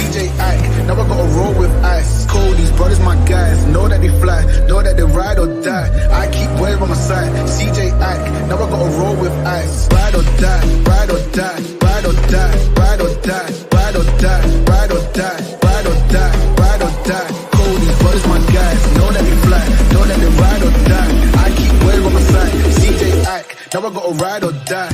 CJ Ike, now I gotta roll with ice. Cold, these brothers my guys, know that they fly, know that they ride or die. I keep waves by my side, CJ Ike, now I gotta roll with ice. Ride or die, ride or die, ride or die, ride or die, ride or die, ride or die, ride or die, ride or die. Cold, these brothers my guys, know that they fly, know that they ride or die. I keep waves by my side, CJ Ike, now I gotta ride or die.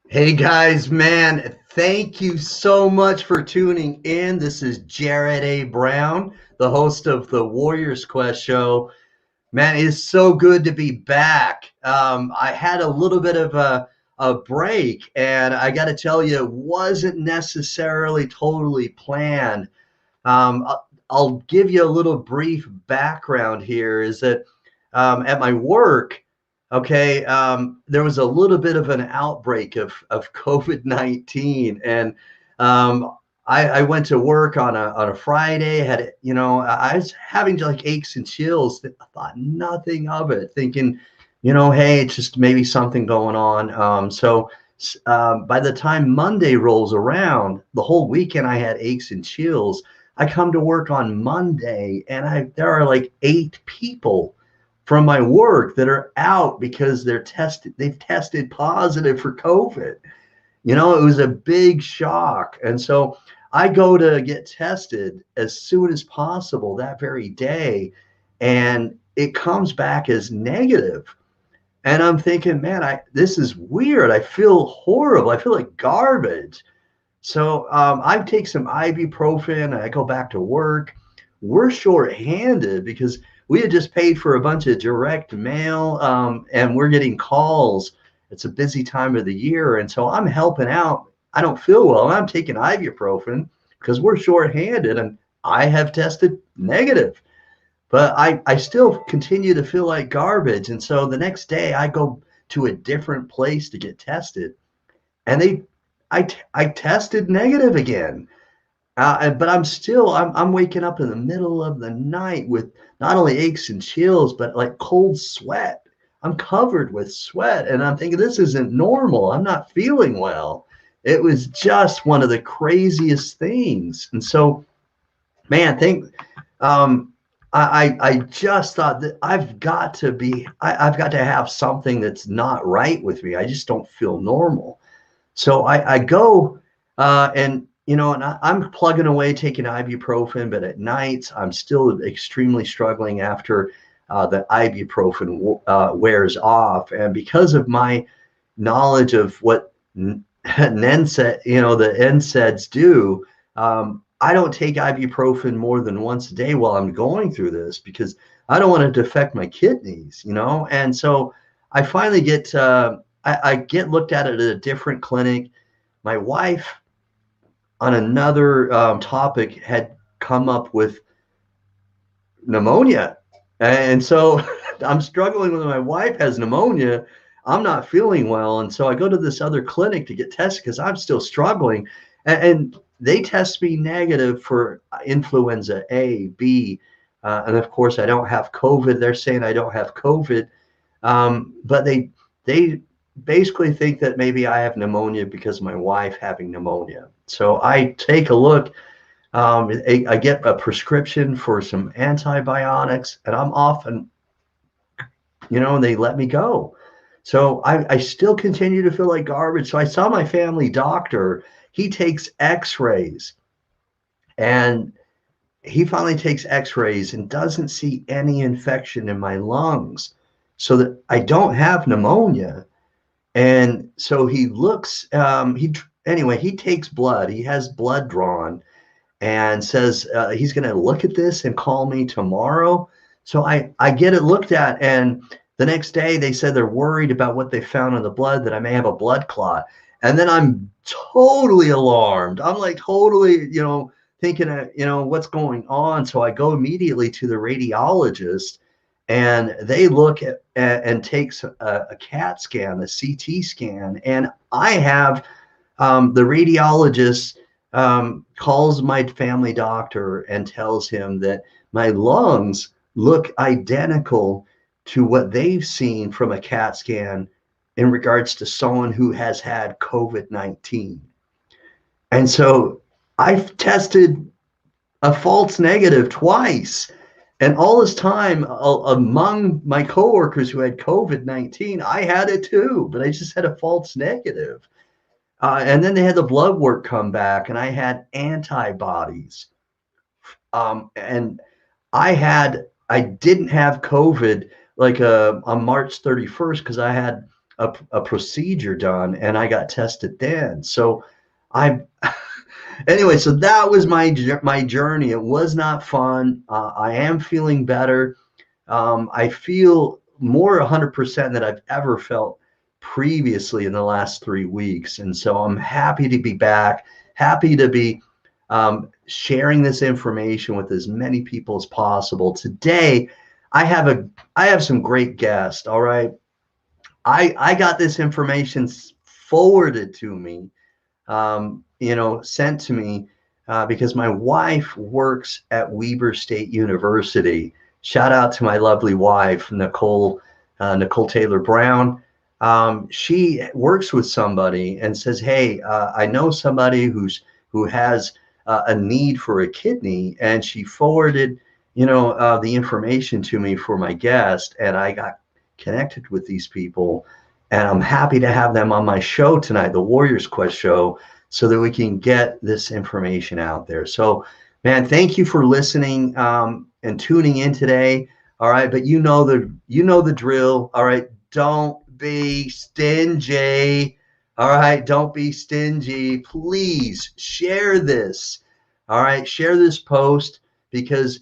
Hey guys, man, thank you so much for tuning in. This is Jared A. Brown, the host of the Warriors Quest show. Man, it is so good to be back. I had a little bit of a break, and I got to tell you, it wasn't necessarily totally planned. I'll give you a little brief background here, is that at my work, okay, there was a little bit of an outbreak of COVID-19, and I went to work on a Friday. Had I was having like aches and chills. I thought nothing of it, thinking, hey, it's just maybe something going on. So by the time Monday rolls around, the whole weekend I had aches and chills. I come to work on Monday, and there are like 8 people from my work that are out because they've tested positive for COVID. It was a big shock. And so I go to get tested as soon as possible that very day, and it comes back as negative. And I'm thinking, man, this is weird. I feel horrible. I feel like garbage. So I take some ibuprofen, and I go back to work. We're shorthanded because we had just paid for a bunch of direct mail, and we're getting calls. It's a busy time of the year, and so I'm helping out. I don't feel well, and I'm taking ibuprofen because we're shorthanded, and I have tested negative. But I still continue to feel like garbage, and so the next day I go to a different place to get tested, and I tested negative again. But I'm waking up in the middle of the night with not only aches and chills, but like cold sweat. I'm covered with sweat, and I'm thinking, this isn't normal. I'm not feeling well. It was just one of the craziest things. And so, man, I just thought that I've got to have something that's not right with me. I just don't feel normal. So I go, and I'm plugging away, taking ibuprofen, but at nights I'm still extremely struggling after the ibuprofen wears off. And because of my knowledge of what the NSAIDs do, I don't take ibuprofen more than once a day while I'm going through this, because I don't want it to affect my kidneys, And so I finally get I get looked at a different clinic. My wife, on another topic, had come up with pneumonia. And so I'm struggling with, my wife has pneumonia. I'm not feeling well. And so I go to this other clinic to get tested because I'm still struggling. And they test me negative for influenza A, B. And of course, I don't have COVID. They're saying I don't have COVID. But they basically think that maybe I have pneumonia because of my wife having pneumonia. So I take a look. I get a prescription for some antibiotics, and I'm off, and they let me go. So I still continue to feel like garbage. So I saw my family doctor. He takes X-rays, and he finally takes X-rays and doesn't see any infection in my lungs, so that I don't have pneumonia. And so he looks. He takes blood. He has blood drawn, and says he's going to look at this and call me tomorrow. So I get it looked at, and the next day they said they're worried about what they found in the blood, that I may have a blood clot. And then I'm totally alarmed. I'm like totally, thinking, what's going on. So I go immediately to the radiologist, and they look at and takes a CAT scan, a CT scan, and I have the radiologist calls my family doctor and tells him that my lungs look identical to what they've seen from a CAT scan in regards to someone who has had COVID-19. And so I've tested a false negative twice. And all this time, among my coworkers who had COVID-19, I had it too, but I just had a false negative. And then they had the blood work come back, and I had antibodies. And I didn't have COVID like on March 31st because I had a procedure done, and I got tested then. So I, anyway, so that was my journey. It was not fun. I am feeling better. I feel more 100% than I've ever felt previously in the last 3 weeks. And so I'm happy to be back, happy to be sharing this information with as many people as possible. Today, I have some great guests. All right. I got this information forwarded to me, sent to me because my wife works at Weber State University. Shout out to my lovely wife, Nicole Taylor Brown. She works with somebody and says, "Hey, I know somebody who has a need for a kidney," and she forwarded, the information to me for my guest, and I got connected with these people, and I'm happy to have them on my show tonight, the Warriors Quest show, so that we can get this information out there. So, man, thank you for listening and tuning in today. All right, but you know the drill. All right, don't be stingy. All right, don't be stingy. Please share this. All right, share this post, because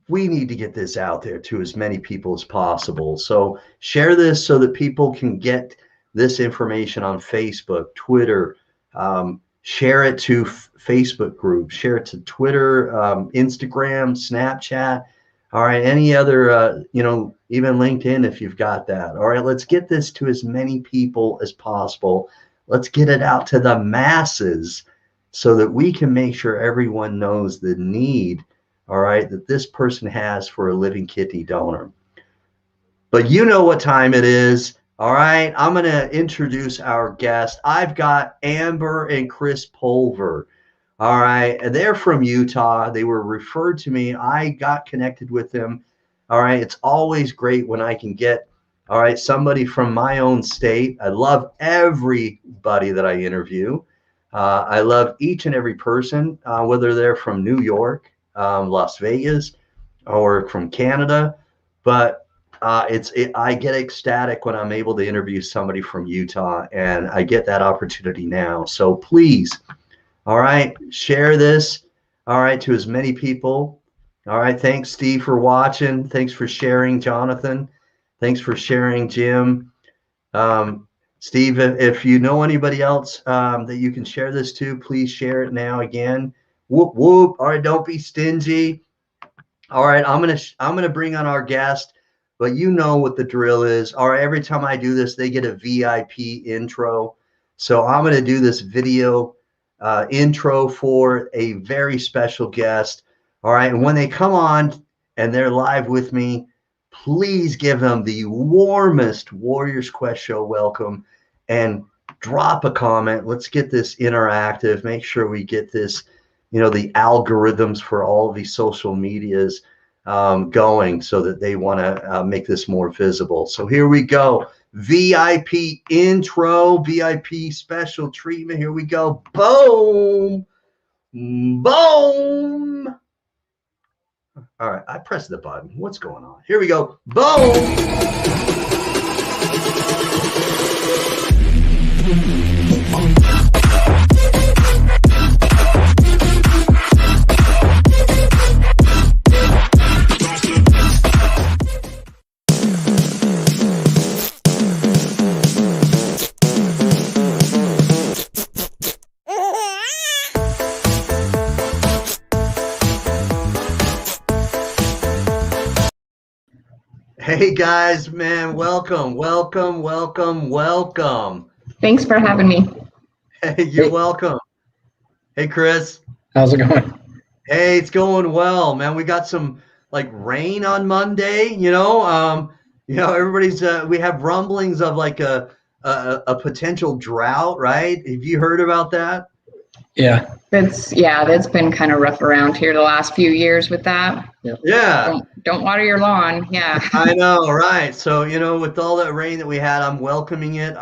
we need to get this out there to as many people as possible. So share this so that people can get this information on Facebook, Twitter. Share it to Facebook groups. Share it to Twitter, Instagram, Snapchat. All right, any other, even LinkedIn if you've got that. All right, let's get this to as many people as possible. Let's get it out to the masses so that we can make sure everyone knows the need, all right, that this person has for a living kidney donor. But you know what time it is. All right, I'm going to introduce our guest. I've got Amber and Chris Pulver. All right, they're from Utah. They were referred to me. I got connected with them. All right, it's always great when I can get, all right, somebody from my own state. I love everybody that I interview. I love each and every person, whether they're from New York, Las Vegas, or from Canada. But I get ecstatic when I'm able to interview somebody from Utah, and I get that opportunity now. So please, all right, share this, all right, to as many people. All right, thanks, Steve, for watching. Thanks for sharing, Jonathan. Thanks for sharing, Jim. Steve, if you know anybody else that you can share this to, please share it now again. Whoop, whoop. All right, don't be stingy. All right, I'm gonna bring on our guest, but you know what the drill is. All right, every time I do this, they get a VIP intro. So I'm gonna do this video intro for a very special guest. All right, and when they come on and they're live with me, please give him the warmest Warriors Quest Show welcome and drop a comment. Let's get this interactive. Make sure we get this, the algorithms for all of these social medias going so that they want to make this more visible. So here we go. VIP intro, VIP special treatment. Here we go. Boom. Boom. All right, I pressed the button. What's going on? Here we go. Boom. Hey guys, man, welcome. Thanks for having me. Hey, you're welcome. Hey, Chris. How's it going? Hey, it's going well, man. We got some rain on Monday, everybody's we have rumblings of a potential drought, right? Have you heard about that? Yeah. That's been kind of rough around here the last few years with that. Yeah. Don't water your lawn. Yeah. I know, right? So, with all that rain that we had, I'm welcoming it.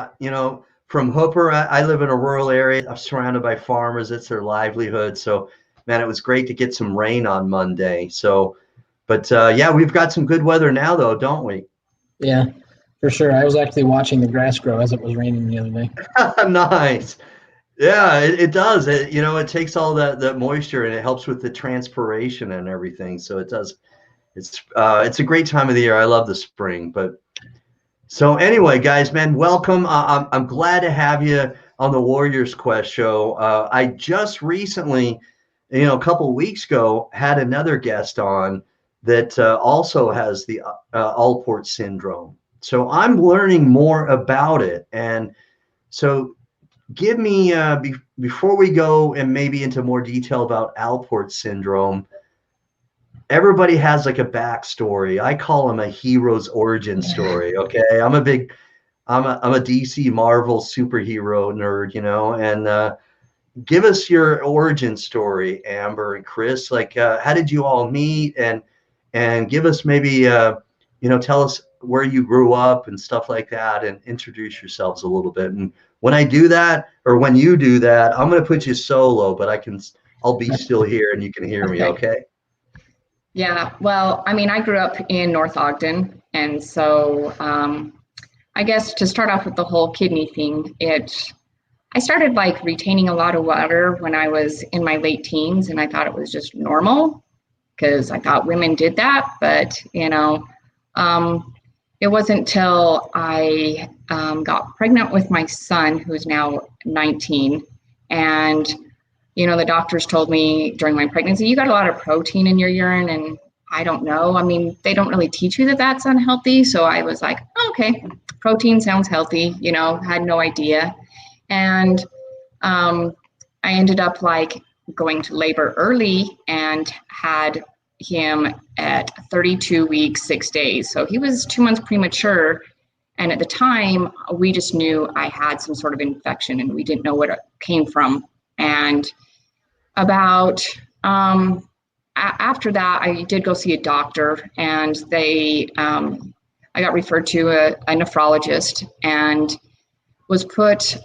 From Hooper, I live in a rural area. I'm surrounded by farmers. It's their livelihood. So, man, it was great to get some rain on Monday. So, but we've got some good weather now, though, don't we? Yeah, for sure. I was actually watching the grass grow as it was raining the other day. Nice. Yeah, it does. It takes all that moisture and it helps with the transpiration and everything. So it does. It's a great time of the year. I love the spring. But so anyway, guys, man, welcome. I'm glad to have you on the Warriors Quest show. I just recently, a couple of weeks ago, had another guest on that also has the Alports syndrome. So I'm learning more about it. And so give me, before we go and maybe into more detail about Alports syndrome, everybody has a backstory. I call them a hero's origin story. Okay. I'm a DC Marvel superhero nerd, and give us your origin story, Amber and Chris. How did you all meet, and give us maybe, tell us where you grew up and stuff like that, and introduce yourselves a little bit. And when I do that, or when you do that, I'm going to put you solo, but I'll be still here and you can hear me. Okay. Yeah. Well, I grew up in North Ogden. And so I guess to start off with the whole kidney thing, I started retaining a lot of water when I was in my late teens, and I thought it was just normal because I thought women did that. But, it wasn't until I got pregnant with my son, who's now 19. And, the doctors told me during my pregnancy, you got a lot of protein in your urine. And I don't know. They don't really teach you that that's unhealthy. So I was like, okay, protein sounds healthy, had no idea. And I ended up going to labor early and had him at 32 weeks, 6 days. So he was 2 months premature. And at the time, we just knew I had some sort of infection and we didn't know what it came from. And about after that, I did go see a doctor, and I got referred to a nephrologist and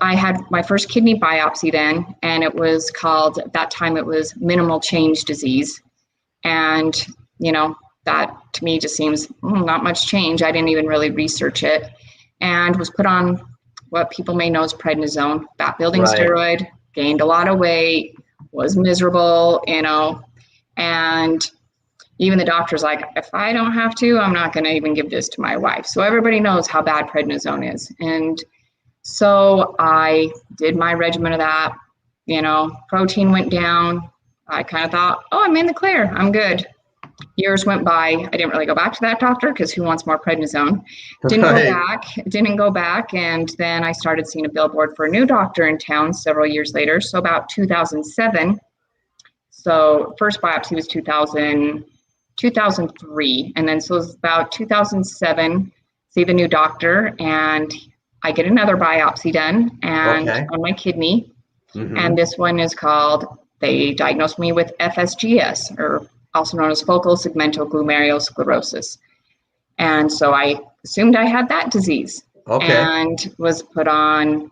I had my first kidney biopsy then, and it was called, at that time it was minimal change disease. And, that to me just seems not much change. I didn't even really research it, and was put on what people may know as prednisone, fat building steroid, gained a lot of weight, was miserable, and even the doctor's like, if I don't have to, I'm not going to even give this to my wife. So everybody knows how bad prednisone is. And so I did my regimen of that, protein went down. I kind of thought, oh, I'm in the clear. I'm good. Years went by. I didn't really go back to that doctor because who wants more prednisone? Didn't go back. And then I started seeing a billboard for a new doctor in town several years later. So about 2007. So first biopsy was 2010. 2003. And then so it was about 2007, see the new doctor, and I get another biopsy done and on my kidney. And this one is called, they diagnosed me with FSGS, or also known as focal segmental glomerulosclerosis. And so I assumed I had that disease and was put on,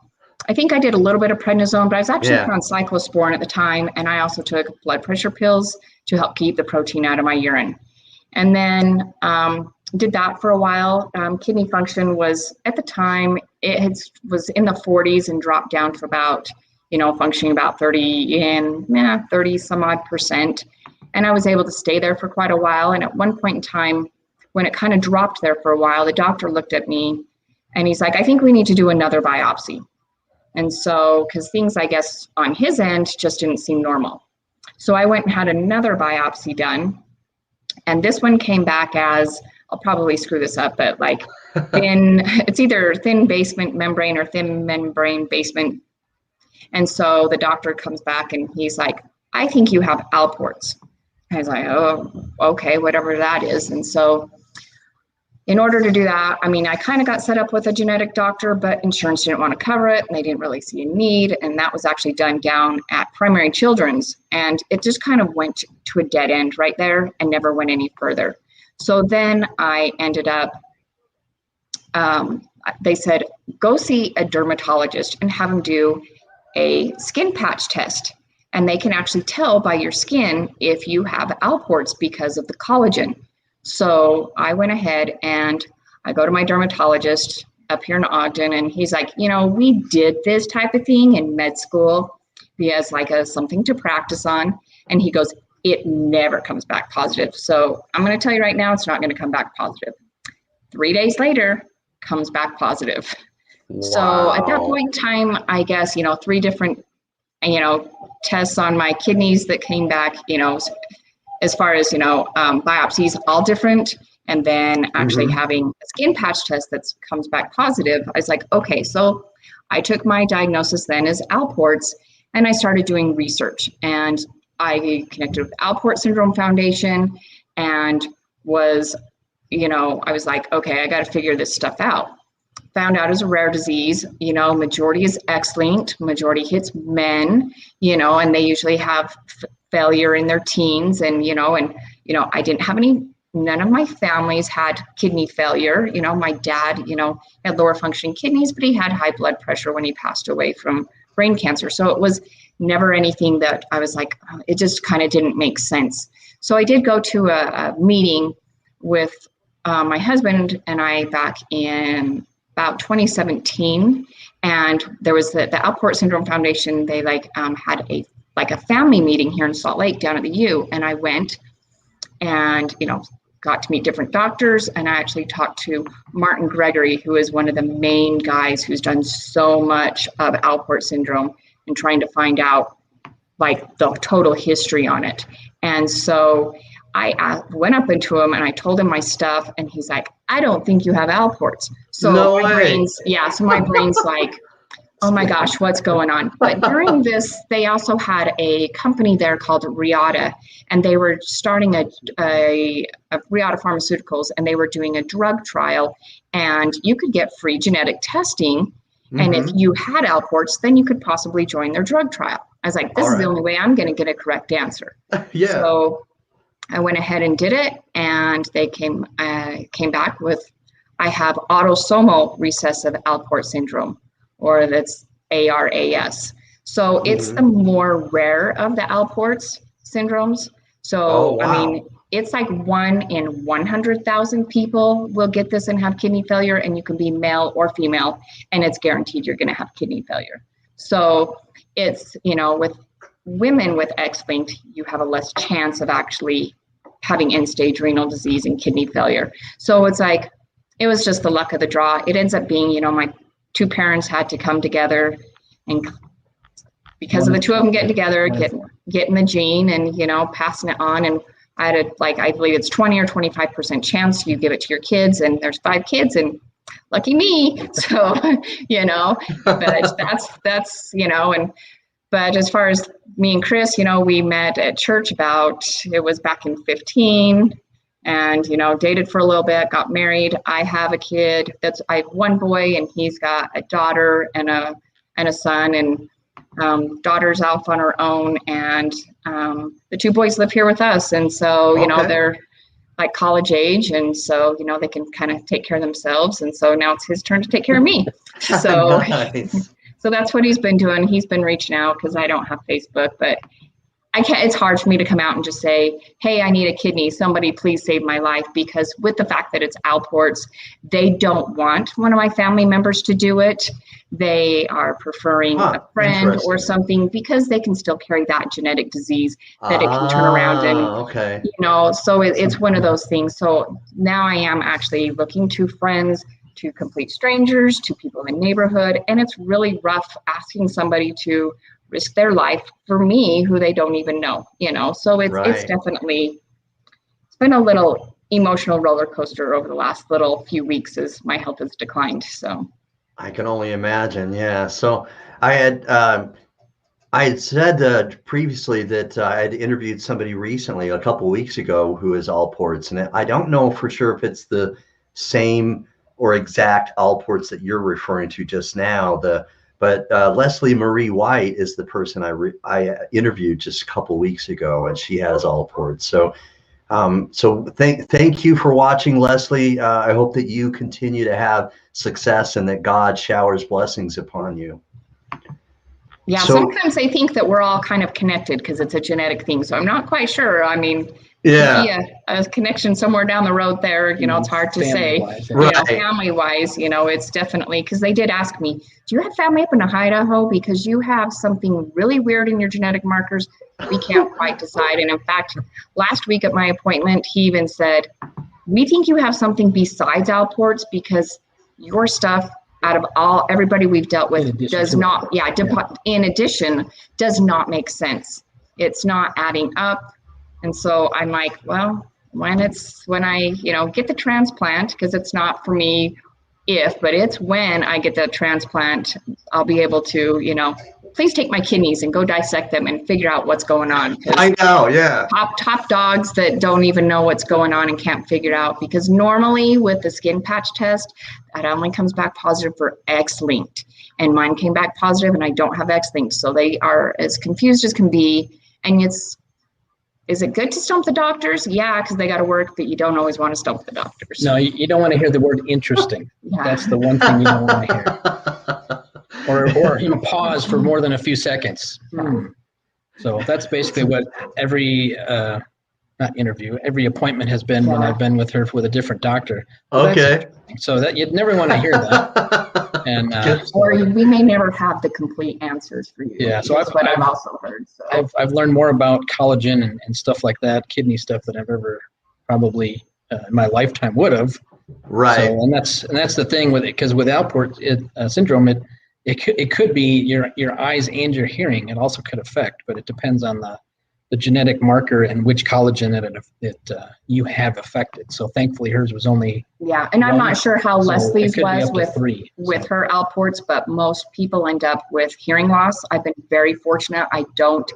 I think I did a little bit of prednisone, but I was actually put on cyclosporin at the time. And I also took blood pressure pills to help keep the protein out of my urine. And then did that for a while. Kidney function was, at the time, was in the 40s and dropped down to about, functioning about 30 some odd percent. And I was able to stay there for quite a while. And at one point in time, when it kind of dropped there for a while, the doctor looked at me and he's like, I think we need to do another biopsy. And so, because things, I guess, on his end just didn't seem normal. So I went and had another biopsy done. And this one came back as, I'll probably screw this up, but like it's either thin basement membrane or thin membrane basement. And so the doctor comes back and he's like, I think you have Alports. I was like, oh, okay, whatever that is. And so in order to do that, I kind of got set up with a genetic doctor, but insurance didn't want to cover it and they didn't really see a need. And that was actually done down at Primary Children's. And it just kind of went to a dead end right there and never went any further. So then I ended up, they said, go see a dermatologist and have them do a skin patch test. And they can actually tell by your skin if you have Alports because of the collagen. So I went ahead and I go to my dermatologist up here in Ogden, and he's like, we did this type of thing in med school. He has like something to practice on. And he goes, it never comes back positive. So I'm going to tell you right now, it's not going to come back positive. 3 days later, comes back positive. Wow. So at that point in time, I guess, 3 different, tests on my kidneys that came back, as far as, biopsies, all different. And then actually having a skin patch test that comes back positive. I was like, okay, so I took my diagnosis then as Alports, and I started doing research. And I connected with Alport Syndrome Foundation and was, I was like, okay, I got to figure this stuff out. Found out it's a rare disease, majority is X-linked, majority hits men, and they usually have failure in their teens. And, I didn't have none of my families had kidney failure. My dad, had lower functioning kidneys, but he had high blood pressure when he passed away from brain cancer. So it was never anything that I was like, it just kind of didn't make sense. So I did go to a meeting with my husband and I back in about 2017, and there was the Alport Syndrome Foundation. They had a family meeting here in Salt Lake down at the U, and I went and got to meet different doctors, and I actually talked to Martin Gregory, who is one of the main guys who's done so much of Alport syndrome and trying to find out the total history on it. And so I went up into him and I told him my stuff, and he's like, I don't think you have Alports. So no my way. brain's like, oh my gosh, what's going on? But during this, they also had a company there called Reata, and they were starting a Reata Pharmaceuticals, and they were doing a drug trial, and you could get free genetic testing. And if you had Alports, then you could possibly join their drug trial. I was like, this is the only way I'm going to get a correct answer. Yeah. So I went ahead and did it, and they came back with, I have autosomal recessive Alport syndrome, or that's ARAS. So it's the more rare of the Alports syndromes. So, it's like 1 in 100,000 people will get this and have kidney failure, and you can be male or female, and it's guaranteed you're going to have kidney failure. So it's, with women with X-linked, you have a less chance of actually having end-stage renal disease and kidney failure. So it's like, it was just the luck of the draw. It ends up being, my 2 parents had to come together, and because of the 2 of them getting together, getting the gene and, passing it on. And I had I believe it's 20 or 25% chance you give it to your kids, and there's 5 kids, and lucky me. So, but that's, but as far as me and Chris, we met at church it was back in 15, and, you know, dated for a little bit, got married. I have a kid I have one boy, and he's got a daughter and a son, and daughter's off on her own, and the two boys live here with us. And so, you know, they're like college age, and so, you know, they can kind of take care of themselves. And so now it's his turn to take care of me. So, nice. So that's what he's been doing. He's been reaching out because I don't have Facebook, but I can't, it's hard for me to come out and just say, hey, I need a kidney. Somebody please save my life. Because with the fact that it's Alports, they don't want one of my family members to do it. They are preferring a friend or something, because they can still carry that genetic disease that it can turn around and, you know, so it's one of those things. So now I am actually looking to friends, to complete strangers, to people in the neighborhood. And it's really rough asking somebody to risk their life for me who they don't even know, you know. So it's definitely, it's been a little emotional roller coaster over the last little few weeks as my health has declined. So I can only imagine. Yeah. So I had said previously that I had interviewed somebody recently, a couple weeks ago, who is Alports, and I don't know for sure if it's the same or exact Alports that you're referring to just now. But Leslie Marie White is the person I interviewed just a couple weeks ago, and she has Alports. So thank you for watching, Leslie. I hope that you continue to have success and that God showers blessings upon you. Yeah, so, sometimes I think that we're all kind of connected because it's a genetic thing. So I'm not quite sure. I mean, yeah, a connection somewhere down the road there, you know, it's hard to say. You know, family-wise, you know, it's definitely, because they did ask me, do you have family up in Idaho? Because you have something really weird in your genetic markers. We can't quite decide. And in fact, last week at my appointment, he even said, we think you have something besides Alports, because your stuff out of everybody we've dealt with does not, in addition, does not make sense. It's not adding up. And so I'm like, well, when I, you know, get the transplant, because it's not for me but it's when I get the transplant, I'll be able to, you know, please take my kidneys and go dissect them and figure out what's going on. I know, yeah. Top dogs that don't even know what's going on and can't figure it out, because normally with the skin patch test, that only comes back positive for X-linked. And mine came back positive, and I don't have X-linked. So they are as confused as can be. And is it good to stump the doctors? Yeah, because they got to work, but you don't always want to stump the doctors. No, you don't want to hear the word interesting. That's the one thing you don't want to hear. Or you know, pause for more than a few seconds. So that's basically what every every appointment has been when I've been with her with a different doctor. Okay. So that you'd never want to hear that. And or we may never have the complete answers for you. Yeah, so I've also heard. So. I've learned more about collagen and stuff like that, kidney stuff, than I've ever probably in my lifetime would have. Right. So, and that's the thing with it, because with Alport syndrome, it could be your eyes and your hearing. It also could affect, but it depends on the genetic marker and which collagen that you have affected. So thankfully hers was only and I'm not sure how Leslie's was with so. her Alports, but most people end up with hearing loss. I've been very fortunate. I don't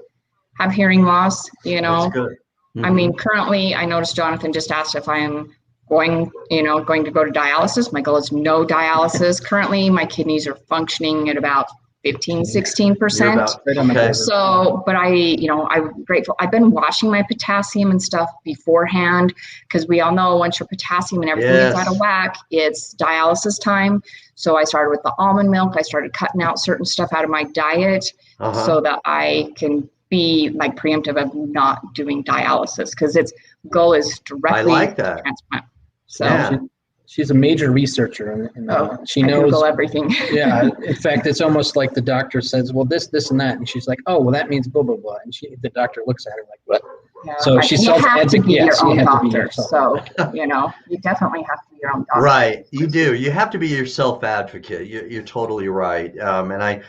have hearing loss, you know. That's good. Mm-hmm. I mean, currently I noticed Jonathan just asked if I am going to go to dialysis. My goal is no dialysis. Currently my kidneys are functioning at about 15-16%. Okay. So, but I'm grateful. I've been washing my potassium and stuff beforehand, because we all know once your potassium and everything is out of whack, it's dialysis time. So I started with the almond milk. I started cutting out certain stuff out of my diet so that I can be like preemptive of not doing dialysis, because its goal is directly transplant. So. She's a major researcher, and she knows Google everything. Yeah, in fact, it's almost like the doctor says, "Well, this, and that," and she's like, "Oh, well, that means blah blah blah," and the doctor looks at her like, "What?" Yeah, so she's self-advocate. Yes, you have to be your own doctor. So you definitely have to be your own doctor. Right, you do. You have to be your self-advocate. You're totally right. And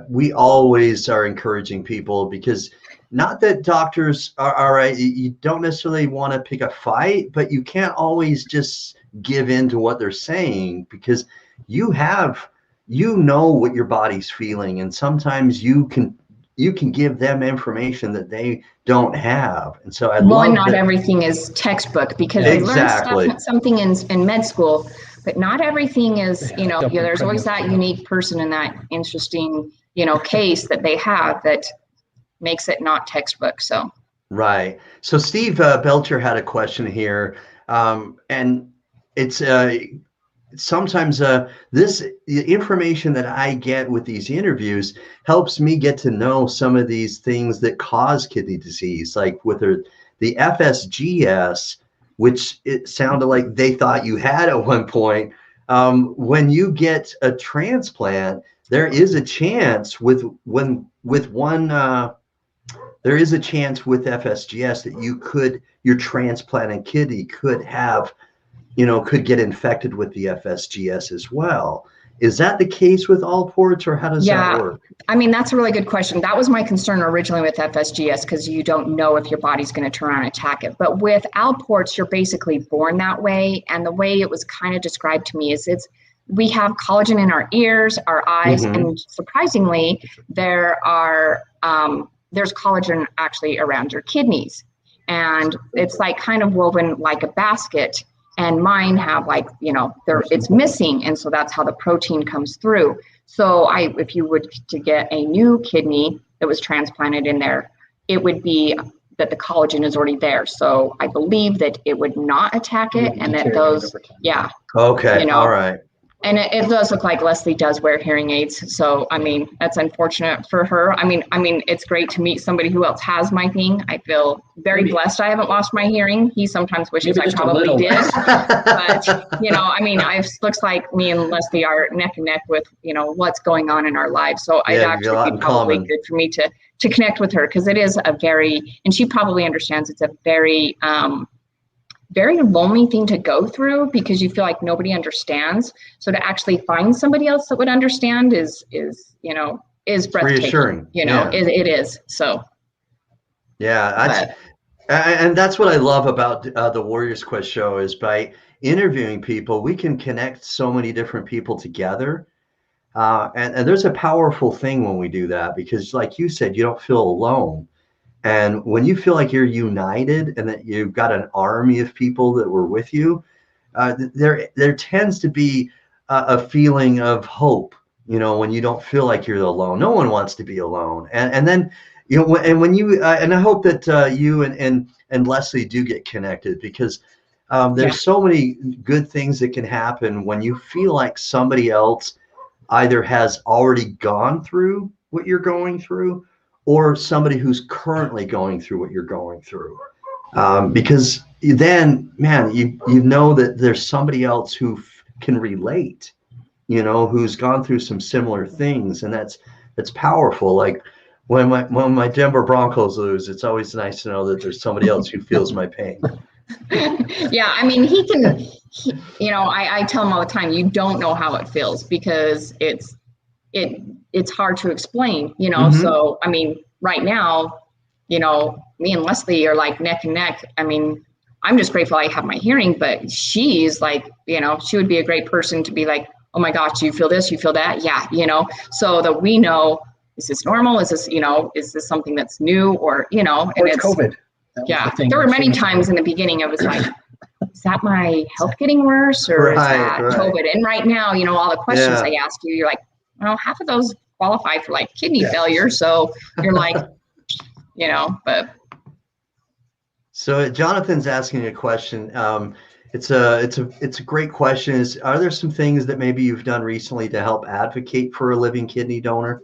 we always are encouraging people, because not that doctors are right. You don't necessarily want to pick a fight, but you can't always just give in to what they're saying, because you know what your body's feeling, and sometimes you can you can give them information that they don't have. And so I love not that. everything is textbook, because they learn something in med school, but not everything is, there's always that unique person in that interesting, case that they have that makes it not textbook. So. Right. So Steve Belcher had a question here, and it's sometimes the information that I get with these interviews helps me get to know some of these things that cause kidney disease, like with the FSGS, which it sounded like they thought you had at one point. When you get a transplant, there is a chance with FSGS that your transplanted kidney could have, could get infected with the FSGS as well. Is that the case with Alports, or how does that work? I mean, that's a really good question. That was my concern originally with FSGS, because you don't know if your body's going to turn around and attack it. But with Alports, you're basically born that way. And the way it was kind of described to me is we have collagen in our ears, our eyes, and surprisingly, there's collagen actually around your kidneys. And it's like kind of woven like a basket. And mine have it's missing. And so that's how the protein comes through. So if you were to get a new kidney that was transplanted in there, it would be that the collagen is already there. So I believe that it would not attack it, and that those, Okay. All right. And it does look like Leslie does wear hearing aids. So, I mean, that's unfortunate for her. I mean, it's great to meet somebody who else has my thing. I feel very blessed. I haven't lost my hearing. He sometimes wishes I probably did. But, it looks like me and Leslie are neck and neck with, what's going on in our lives. So it'd actually be probably good for me to connect with her, because it is and she probably understands it's a very, very lonely thing to go through, because you feel like nobody understands. So to actually find somebody else that would understand is breathtaking. Reassuring. It is. So. Yeah, and that's what I love about the Warriors Quest show, is by interviewing people, we can connect so many different people together. And there's a powerful thing when we do that, because like you said, you don't feel alone. And when you feel like you're united and that you've got an army of people that were with you, there tends to be a feeling of hope, when you don't feel like you're alone. No one wants to be alone. And then, and when you, and I hope that you and Leslie do get connected, because there's so many good things that can happen when you feel like somebody else either has already gone through what you're going through, or somebody who's currently going through what you're going through. Because then, man, you know that there's somebody else who can relate, who's gone through some similar things. And that's powerful. Like when my Denver Broncos lose, it's always nice to know that there's somebody else who feels my pain. Yeah, I mean, I tell him all the time, you don't know how it feels, because it's hard to explain, So, I mean, right now, me and Leslie are like neck and neck. I mean, I'm just grateful I have my hearing, but she's like, she would be a great person to be like, oh my gosh, you feel this, you feel that? Yeah. So that we know, is this normal? Is this, is this something that's new, or, and it's COVID. Yeah. There were many times in the beginning, I was like, is that my health getting worse, or is that COVID? And right now, all the questions I asked you, you're like, well, half of those qualify for like kidney failure. So you're like, but. So Jonathan's asking a question. It's a great question. Are there some things that maybe you've done recently to help advocate for a living kidney donor?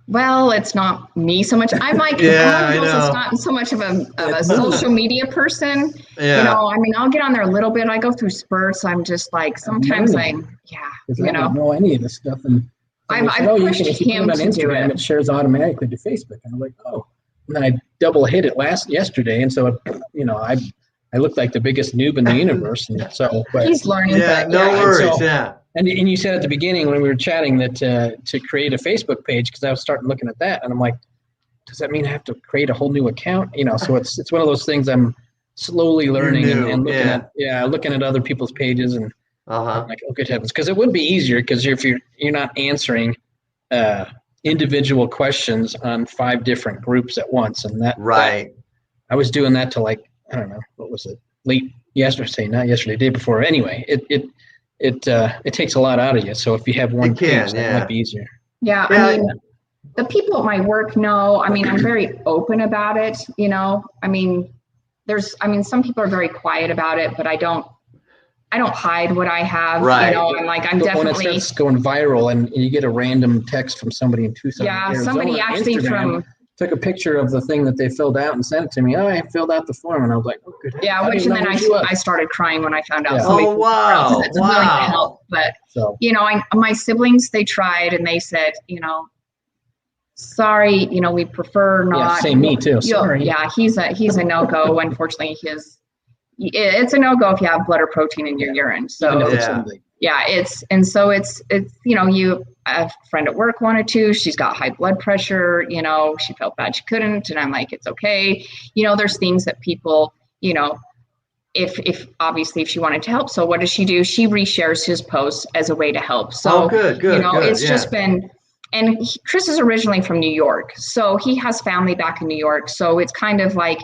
Well, it's not me so much. I'm like, it's not so much of a social media person. Yeah. I mean, I'll get on there a little bit. I go through spurts. I'm just like, sometimes I don't know any of this stuff. And I've pushed him to do it. It shares automatically to Facebook. And I'm like, oh, and then I double hit it yesterday. And so, I look like the biggest noob in the universe. And so, he's learning. Yeah, no worries. And you said at the beginning when we were chatting that to create a Facebook page, because I was starting looking at that, and I'm like, does that mean I have to create a whole new account? So it's one of those things I'm slowly learning and looking at other people's pages, and I'm like, oh good heavens, because it would be easier, because if you're not answering individual questions on 5 different groups at once, and that I was doing that till like, I don't know, what was it, late yesterday, not yesterday, day before. Anyway, it takes a lot out of you. So if you have one page, that might be easier. Yeah, I mean, the people at my work know. I mean, I'm very open about it. You know, I mean, some people are very quiet about it, but I don't hide what I have. You know, I'm like, I'm definitely. When it starts going viral and you get a random text from somebody in Tucson, Arizona, somebody actually took a picture of the thing that they filled out and sent it to me. Oh, I filled out the form, and I was like, oh, good. Yeah, and then I started crying when I found out. Oh, wow. It's willing to help, but you know, my siblings, they tried and they said, you know, sorry, you know, we prefer not. Yeah, same, me too. Sorry. Yeah, he's a no-go. Unfortunately, it's a no-go if you have blood or protein in your urine. So it's you know, a friend at work wanted to, she's got high blood pressure, you know, she felt bad she couldn't, and I'm like, it's okay. You know, there's things that people, you know, if obviously if she wanted to help. So what does she do? She reshares his posts as a way to help. So good. You know, it's just been, and Chris is originally from New York, so he has family back in New York. So it's kind of like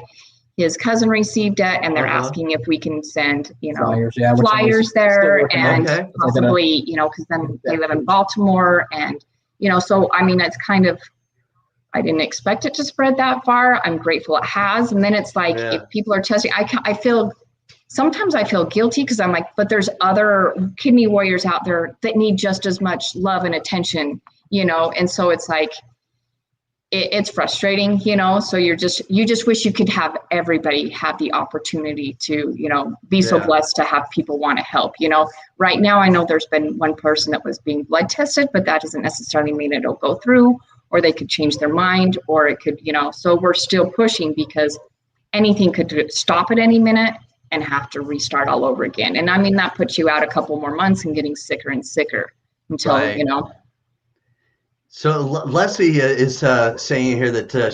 his cousin received it, and they're asking if we can send, you know, flyers there, and possibly, you know, because then they live in Baltimore, and you know, so I mean, it's kind of, I didn't expect it to spread that far. I'm grateful it has, and then it's like if people are testing, sometimes I feel guilty because I'm like, but there's other kidney warriors out there that need just as much love and attention, you know, and so it's like. It's frustrating, you know, so you just wish you could have everybody have the opportunity to, you know, be so blessed to have people want to help, you know. Right now, I know there's been one person that was being blood tested, but that doesn't necessarily mean it'll go through, or they could change their mind, or it could, you know, so we're still pushing because anything could stop at any minute and have to restart all over again. And I mean, that puts you out a couple more months and getting sicker and sicker until, you know. So Leslie is saying here that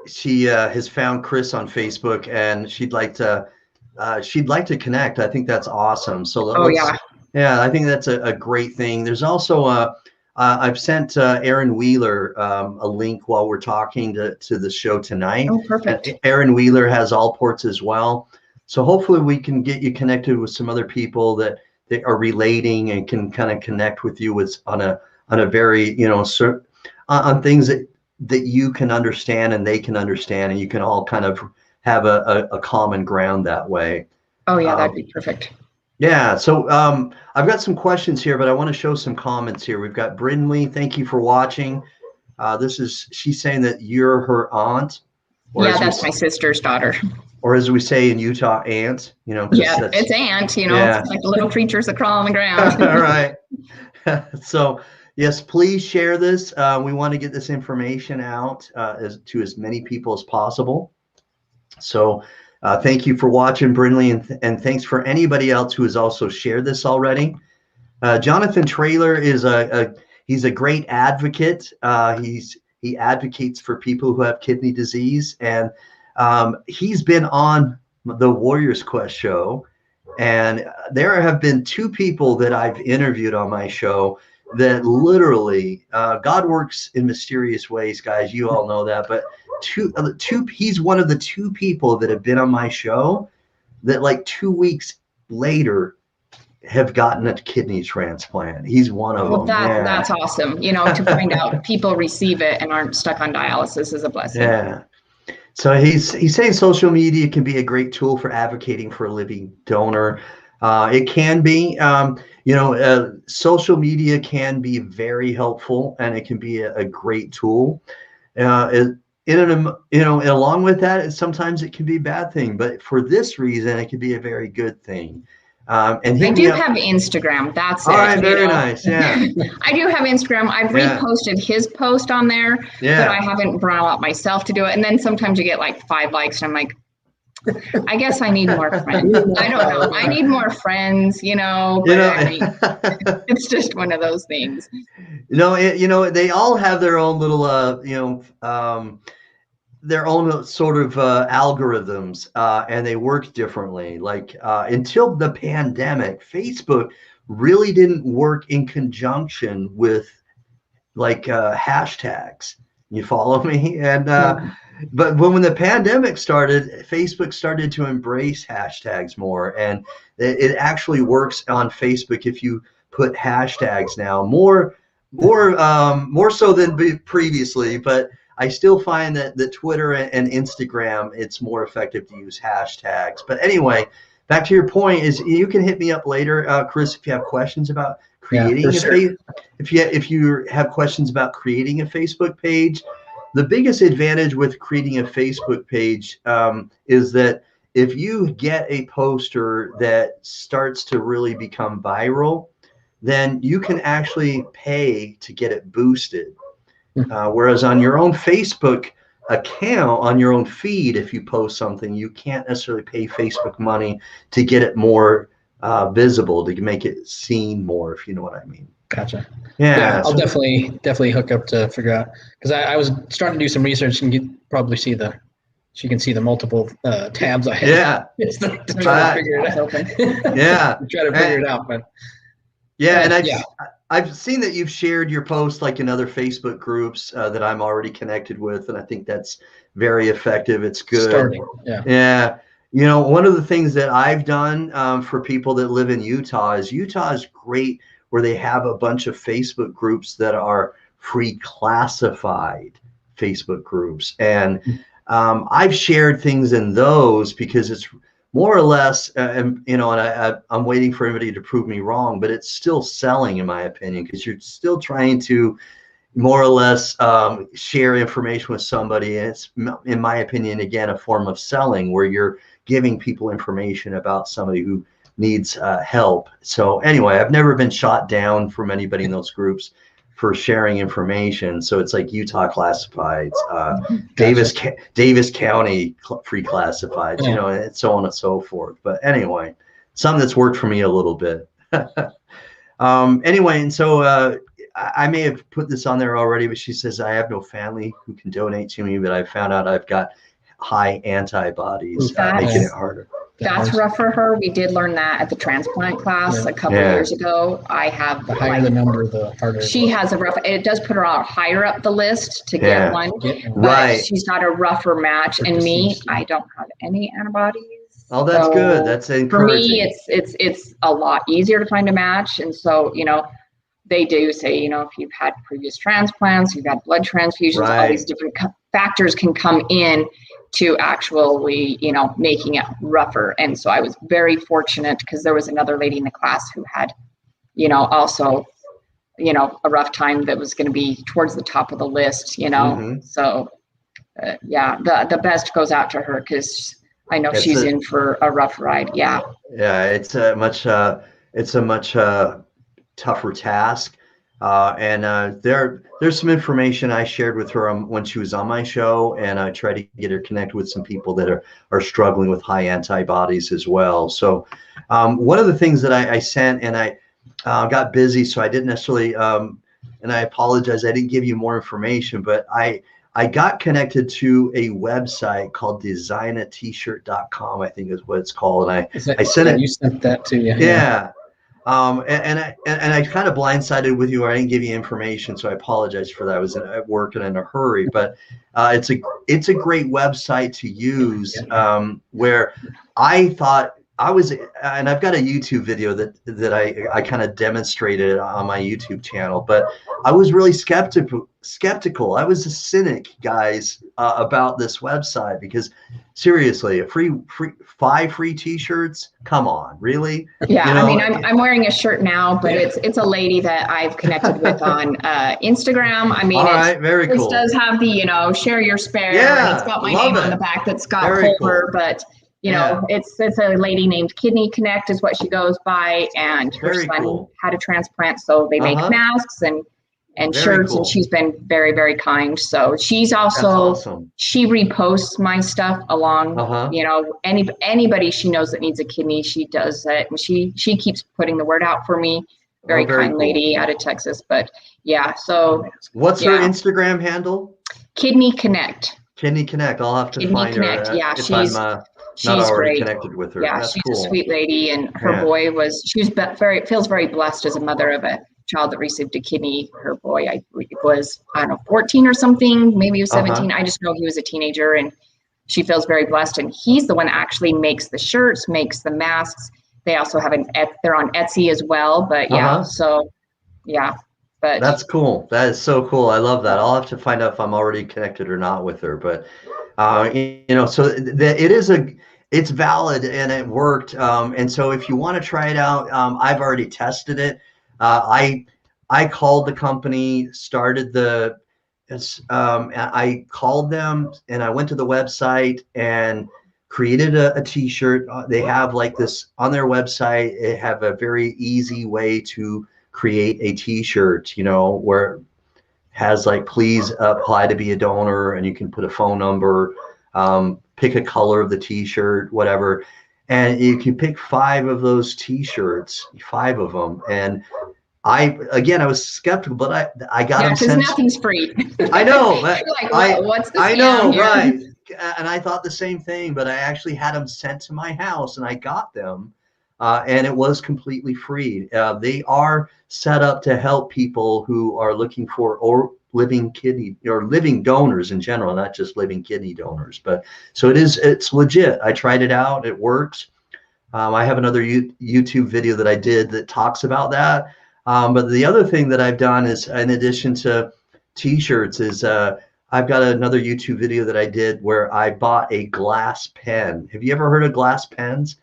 she has found Chris on Facebook, and she'd like to connect. I think that's awesome. So I think that's a great thing. There's also I've sent Aaron Wheeler a link while we're talking to the show tonight. Oh, perfect. Aaron Wheeler has Alports as well. So hopefully we can get you connected with some other people that are relating and can kind of connect with you on a very, you know, on things that you can understand and they can understand, and you can all kind of have a common ground that way. Oh yeah, that'd be perfect. Yeah, so I've got some questions here, but I want to show some comments here. We've got Brindley, thank you for watching. She's saying that you're her aunt. Yeah, that's my sister's daughter. Or as we say in Utah, aunt, you know. Yeah, it's aunt, you know, it's like the little creatures that crawl on the ground. All right. So, yes, please share this. We want to get this information out to as many people as possible. So thank you for watching, Brindley, and thanks for anybody else who has also shared this already. Jonathan Traylor is he's a great advocate. He advocates for people who have kidney disease, and he's been on the Warriors Quest show, and there have been 2 people that I've interviewed on my show that literally God works in mysterious ways, guys. You all know that, but he's one of the 2 people that have been on my show that like 2 weeks later have gotten a kidney transplant. He's one of them. That's awesome. You know, to find out people receive it and aren't stuck on dialysis is a blessing. Yeah. So he's saying social media can be a great tool for advocating for a living donor. It can be, you know, social media can be very helpful, and it can be a great tool. You know, along with that, sometimes it can be a bad thing, but for this reason, it can be a very good thing. And I do have Instagram. That's all right. Very nice. Yeah. I do have Instagram. I've reposted his post on there, but I haven't brought out myself to do it. And then sometimes you get like 5 likes, and I'm like, I guess I need more friends. I don't know. I need more friends, you know. But I mean, it's just one of those things. You know, they all have their own little, you know, their own sort of algorithms, and they work differently. Like until the pandemic, Facebook really didn't work in conjunction with hashtags. You follow me? And but when the pandemic started, Facebook started to embrace hashtags more, and it actually works on Facebook if you put hashtags now more so than previously. But I still find that the Twitter and Instagram, it's more effective to use hashtags. But anyway, back to your point is you can hit me up later, Chris, if you have questions about creating if you have questions about creating a Facebook page. The biggest advantage with creating a Facebook page is that if you get a poster that starts to really become viral, then you can actually pay to get it boosted. Whereas on your own Facebook account, on your own feed, if you post something, you can't necessarily pay Facebook money to get it more visible, to make it seen more, if you know what I mean. Gotcha. Yeah, I'll definitely hook up to figure out, because I was starting to do some research, and you probably see she can see the multiple tabs I have. Yeah. It's to try to figure it out. Yeah. Try to figure it out, but yeah, and I've seen that you've shared your posts like in other Facebook groups that I'm already connected with, and I think that's very effective. It's good. Starting. Yeah. You know, one of the things that I've done for people that live in Utah is great, where they have a bunch of Facebook groups that are free classified Facebook groups. And I've shared things in those because it's more or less, and I'm waiting for anybody to prove me wrong, but it's still selling, in my opinion, because you're still trying to more or less share information with somebody. And it's, in my opinion, again, a form of selling where you're giving people information about somebody who needs help. So anyway, I've never been shot down from anybody in those groups for sharing information. So it's like Utah classifieds, Davis County free classifieds, and so on and so forth. But anyway, something that's worked for me a little bit. Anyway, and so I may have put this on there already, but she says, I have no family who can donate to me, but I found out I've got high antibodies, making it harder. That's rough for her. We did learn that at the transplant class a couple years ago. I have the higher the number, the harder. She has a rough. It does put her out higher up the list to get one. Right. She's got a rougher match. And me, I don't have any antibodies. Oh, that's good. That's encouraging. For me, it's a lot easier to find a match. And so, they do say, if you've had previous transplants, you've had blood transfusions, all these different factors can come in to actually, making it rougher. And so I was very fortunate because there was another lady in the class who had, also, a rough time that was going to be towards the top of the list, So, the best goes out to her because I know she's in for a rough ride. Yeah. Yeah, it's a much tougher task. And there's some information I shared with her when she was on my show, and I tried to get her connected with some people that are struggling with high antibodies as well. So one of the things that I sent, and I got busy, so I didn't necessarily, and I apologize, I didn't give you more information, but I got connected to a website called designatshirt.com, I think is what it's called. And I sent it. You sent that to you. Yeah. And I kind of blindsided with you, or I didn't give you information, so I apologize for that. I was at work and in a hurry, but it's a great website to use, where I thought and I've got a YouTube video that I kind of demonstrated on my YouTube channel, but I was really skeptical. I was a cynic, guys, about this website, because seriously, five free t-shirts, come on, really? Yeah, I mean, I'm wearing a shirt now, but it's a lady that I've connected with on Instagram. I mean, all right, very cool. It does have the share your spare, and it's got my name on the back that's got Pulver, but it's a lady named Kidney Connect is what she goes by, and her son had a transplant, so they make masks and shirts, and she's been very, very kind. So she's also, she reposts my stuff along, anybody she knows that needs a kidney, she does it, and she keeps putting the word out for me. Very kind lady out of Texas. But so what's her Instagram handle? Kidney Connect. Kidney Connect. I'll have to find her. Yeah, she's not already connected with her. Yeah, That's she's cool. a sweet lady, and her boy feels very blessed as a mother of a child that received a kidney. Her boy, was, I don't know, 14 or something, maybe he was 17. I just know he was a teenager, and she feels very blessed. And he's the one that actually makes the shirts, makes the masks. They also have they're on Etsy as well. But yeah, so yeah. But that's cool. That is so cool. I love that. I'll have to find out if I'm already connected or not with her. But so it's valid and it worked. And so if you want to try it out, I've already tested it. I called the company, I called them and I went to the website and created a t-shirt. They have like this on their website. They have a very easy way to create a t-shirt, where it has like, please apply to be a donor, and you can put a phone number, pick a color of the t-shirt, whatever. And you can pick 5 of those t-shirts, 5 of them. And I was skeptical, but I got them sent. Because nothing's free. I know. Like, what's the I know, here? right. And I thought the same thing, but I actually had them sent to my house, and I got them, and it was completely free. They are set up to help people who are looking for living kidney or living donors in general, not just living kidney donors. But so it's legit. I tried it out. It works. I have another YouTube video that I did that talks about that. But the other thing that I've done is, in addition to t-shirts, is I've got another YouTube video that I did where I bought a glass pen. Have you ever heard of glass pens?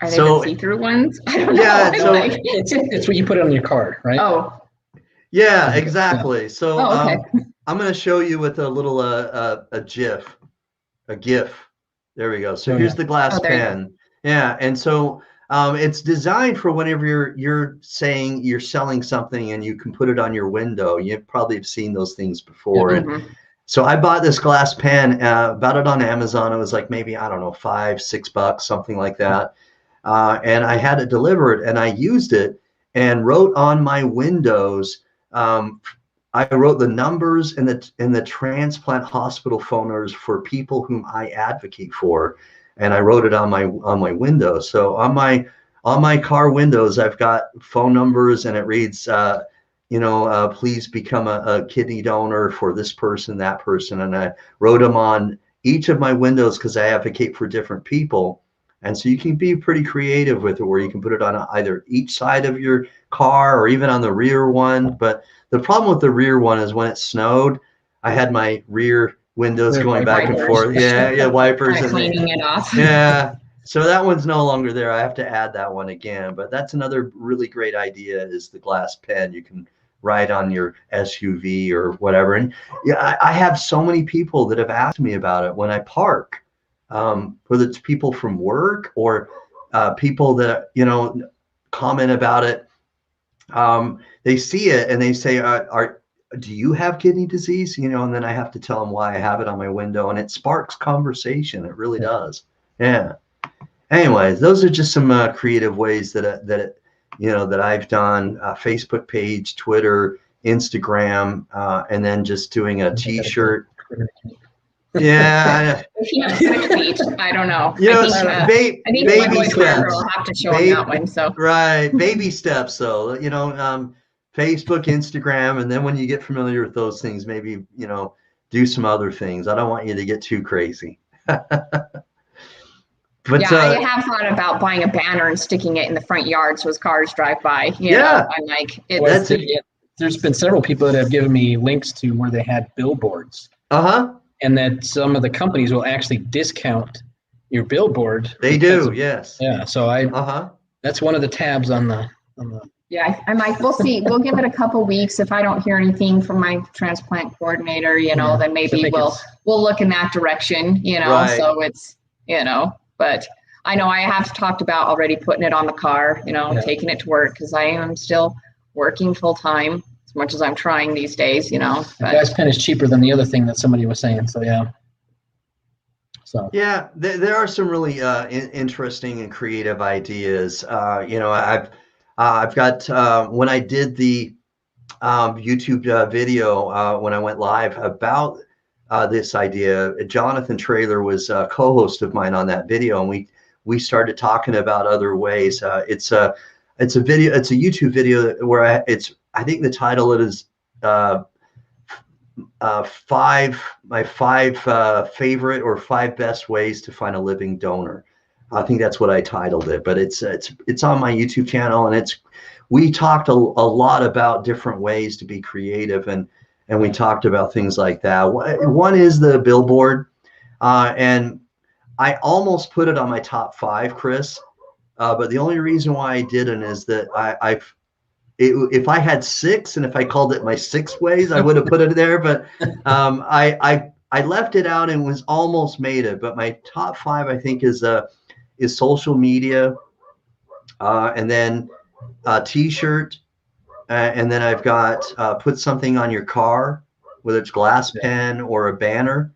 Are they the see-through ones? I don't know. Yeah, so it's what you put on your card, right? Oh. Yeah, exactly. Yeah. So okay. I'm going to show you with a little a GIF. There we go. So here's the glass pen. Yeah, and so it's designed for whenever you're saying you're selling something and you can put it on your window. You probably have seen those things before. Mm-hmm. And so I bought this glass pen, bought it on Amazon. It was like maybe, I don't know, $5-6, something like that. And I had it delivered, and I used it and wrote on my windows. I wrote the numbers in the transplant hospital phone numbers for people whom I advocate for, and I wrote it on my window. So on my car windows, I've got phone numbers, and it reads, please become a kidney donor for this person, that person, and I wrote them on each of my windows because I advocate for different people. And so you can be pretty creative with it, where you can put it on either each side of your car or even on the rear one. But the problem with the rear one is when it snowed, I had my rear windows going back and forth. Yeah, wipers. And cleaning it off. Yeah. So that one's no longer there. I have to add that one again. But that's another really great idea, is the glass pen. You can write on your SUV or whatever. And yeah, I have so many people that have asked me about it when I park. Whether it's people from work or people that comment about it, they see it and they say, do you have kidney disease? And then I have to tell them why I have it on my window, and it sparks conversation. It really does. Yeah. Anyways, those are just some creative ways that I've done. Facebook page, Twitter, Instagram, and then just doing a T-shirt. Yeah. I don't know. I think baby steps. Will have to show him that one. So right, baby steps. So Facebook, Instagram, and then when you get familiar with those things, maybe do some other things. I don't want you to get too crazy. But I have thought about buying a banner and sticking it in the front yard so as cars drive by. I'm like, there's been several people that have given me links to where they had billboards. And that some of the companies will actually discount your billboard. They do, yes. Yeah, so that's one of the tabs on the. Yeah, I'm like, we'll see. We'll give it a couple weeks. If I don't hear anything from my transplant coordinator, then maybe we'll look in that direction. Right. So it's but I know I have talked about already putting it on the car. Taking it to work, because I am still working full time. Much as I'm trying these days, The glass pen is cheaper than the other thing that somebody was saying. So yeah. Yeah, there are some really interesting and creative ideas. I've got when I did the YouTube video when I went live about this idea, Jonathan Traylor was a co-host of mine on that video, and we started talking about other ways. it's a video. It's a YouTube video where I think the title it is my five favorite or 5 best ways to find a living donor. I think that's what I titled it, but it's on my YouTube channel, and we talked a lot about different ways to be creative, and we talked about things like that. One is the billboard, and I almost put it on my top 5, Chris, but the only reason why I didn't is that if I had 6 and if I called it my 6 ways, I would have put it there, but I left it out and was almost made it. But my top 5, I think, is social media, and then a t-shirt, and then I've got put something on your car, whether it's glass pen or a banner.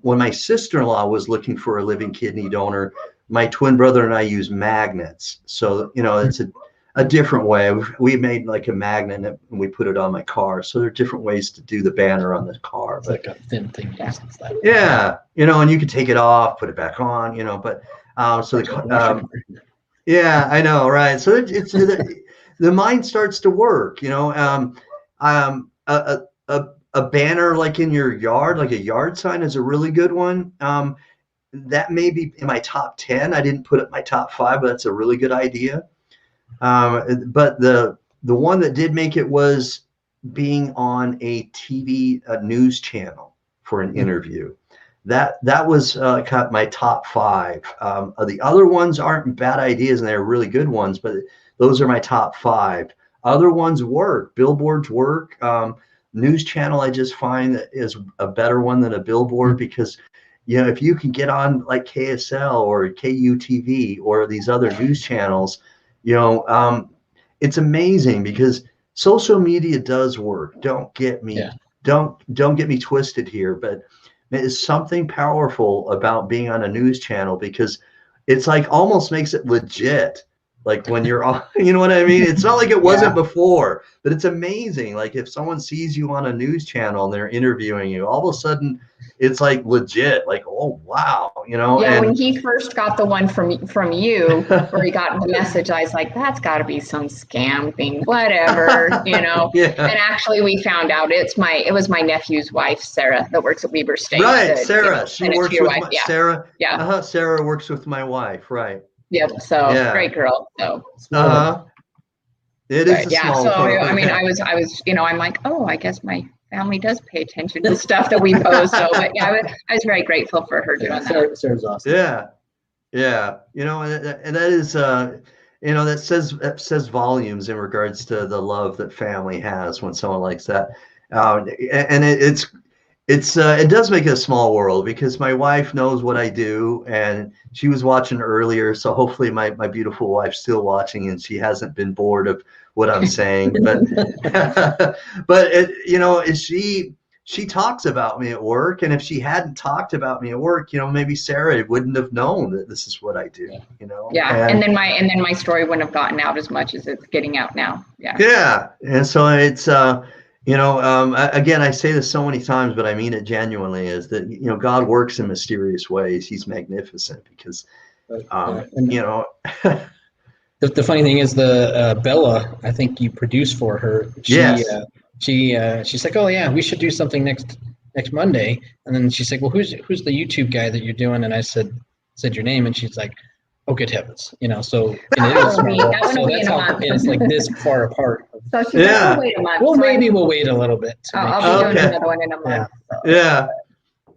When my sister-in-law was looking for a living kidney donor, my twin brother and I use magnets. So, it's a different way. We made like a magnet and we put it on my car. So there are different ways to do the banner on the car. It's like a thin thing. Yeah. And you can take it off, put it back on, but yeah, I know. Right. So it's the mind starts to work, a banner like in your yard, like a yard sign is a really good one. That may be in my top 10. I didn't put it in my top 5, but that's a really good idea. But the one that did make it was being on a TV, a news channel for an interview. That was kind of my top 5. The other ones aren't bad ideas, and they're really good ones, but those are my top 5. Other ones work. Billboards work. News channel, I just find that is a better one than a billboard, because if you can get on like KSL or KUTV or these other news channels, it's amazing, because social media does work. Don't get me twisted here, but there's something powerful about being on a news channel, because it's like almost makes it legit. Like when you're on, you know what I mean? It's not like it wasn't before, but it's amazing. Like if someone sees you on a news channel and they're interviewing you, all of a sudden it's like legit, like, oh, wow, Yeah, when he first got the one from you, where he got the message, I was like, that's got to be some scam thing, whatever, Yeah. And actually, we found out it was my nephew's wife, Sarah, that works at Weber State. Right, Sarah. She works with Sarah. Yeah. Sarah works with my wife, right. Yep. So great girl. So. It is a small so I mean, I was, I'm like, oh, I guess my family does pay attention to stuff that we post. So, but yeah, I was very grateful for her doing that. Sarah's awesome. Yeah. And that is, that says volumes in regards to the love that family has when someone likes that. And it does make it a small world, because my wife knows what I do, and she was watching earlier. So hopefully my beautiful wife's still watching, and she hasn't been bored of what I'm saying. But she talks about me at work, and if she hadn't talked about me at work, maybe Sarah wouldn't have known that this is what I do. Yeah, and then my story wouldn't have gotten out as much as it's getting out now. Yeah, and so it's again, I say this so many times, but I mean it genuinely, is that, God works in mysterious ways. He's magnificent, because, The funny thing is, the Bella, I think you produced for her. She's like, oh yeah, we should do something next Monday. And then she's like, well, who's the YouTube guy that you're doing? And I said your name, and she's like, oh, good heavens, So it's like this far apart. So she's like, we'll wait a month. Well, maybe we'll wait a little bit. I'll be doing another one in a month. Yeah,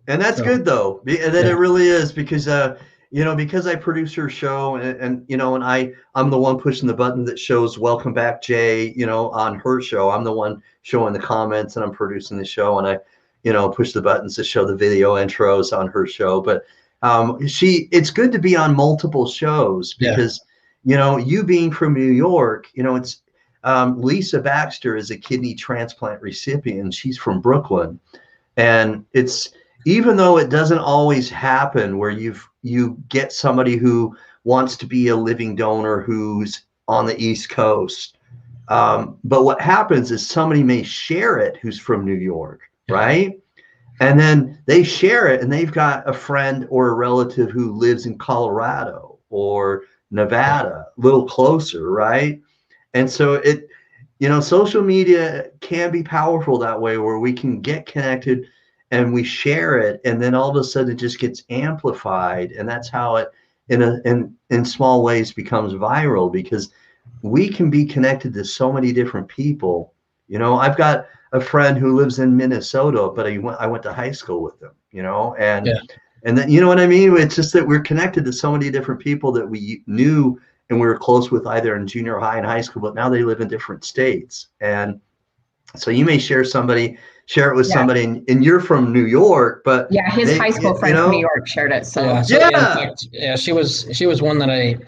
and that's good though. And then it really is, because because I produce her show, and I'm the one pushing the button that shows "Welcome Back, Jay." On her show, I'm the one showing the comments, and I'm producing the show, and I push the buttons to show the video intros on her show. But it's good to be on multiple shows, because you being from New York, it's Lisa Baxter is a kidney transplant recipient. She's from Brooklyn, and it's, even though it doesn't always happen where you get somebody who wants to be a living donor who's on the East Coast, but what happens is somebody may share it who's from New York, right? And then they share it, and they've got a friend or a relative who lives in Colorado or Nevada, a little closer, right? And so social media can be powerful that way, where we can get connected and we share it, and then all of a sudden it just gets amplified, and that's how it in small ways becomes viral, because we can be connected to so many different people. I've got a friend who lives in Minnesota, but I went to high school with him, and and then, you know what I mean? It's just that we're connected to so many different people that we knew and we were close with either in junior high and high school, but now they live in different states. And so you may share it with somebody, and you're from New York, but his high school friend from New York shared it. So in fact, she was one that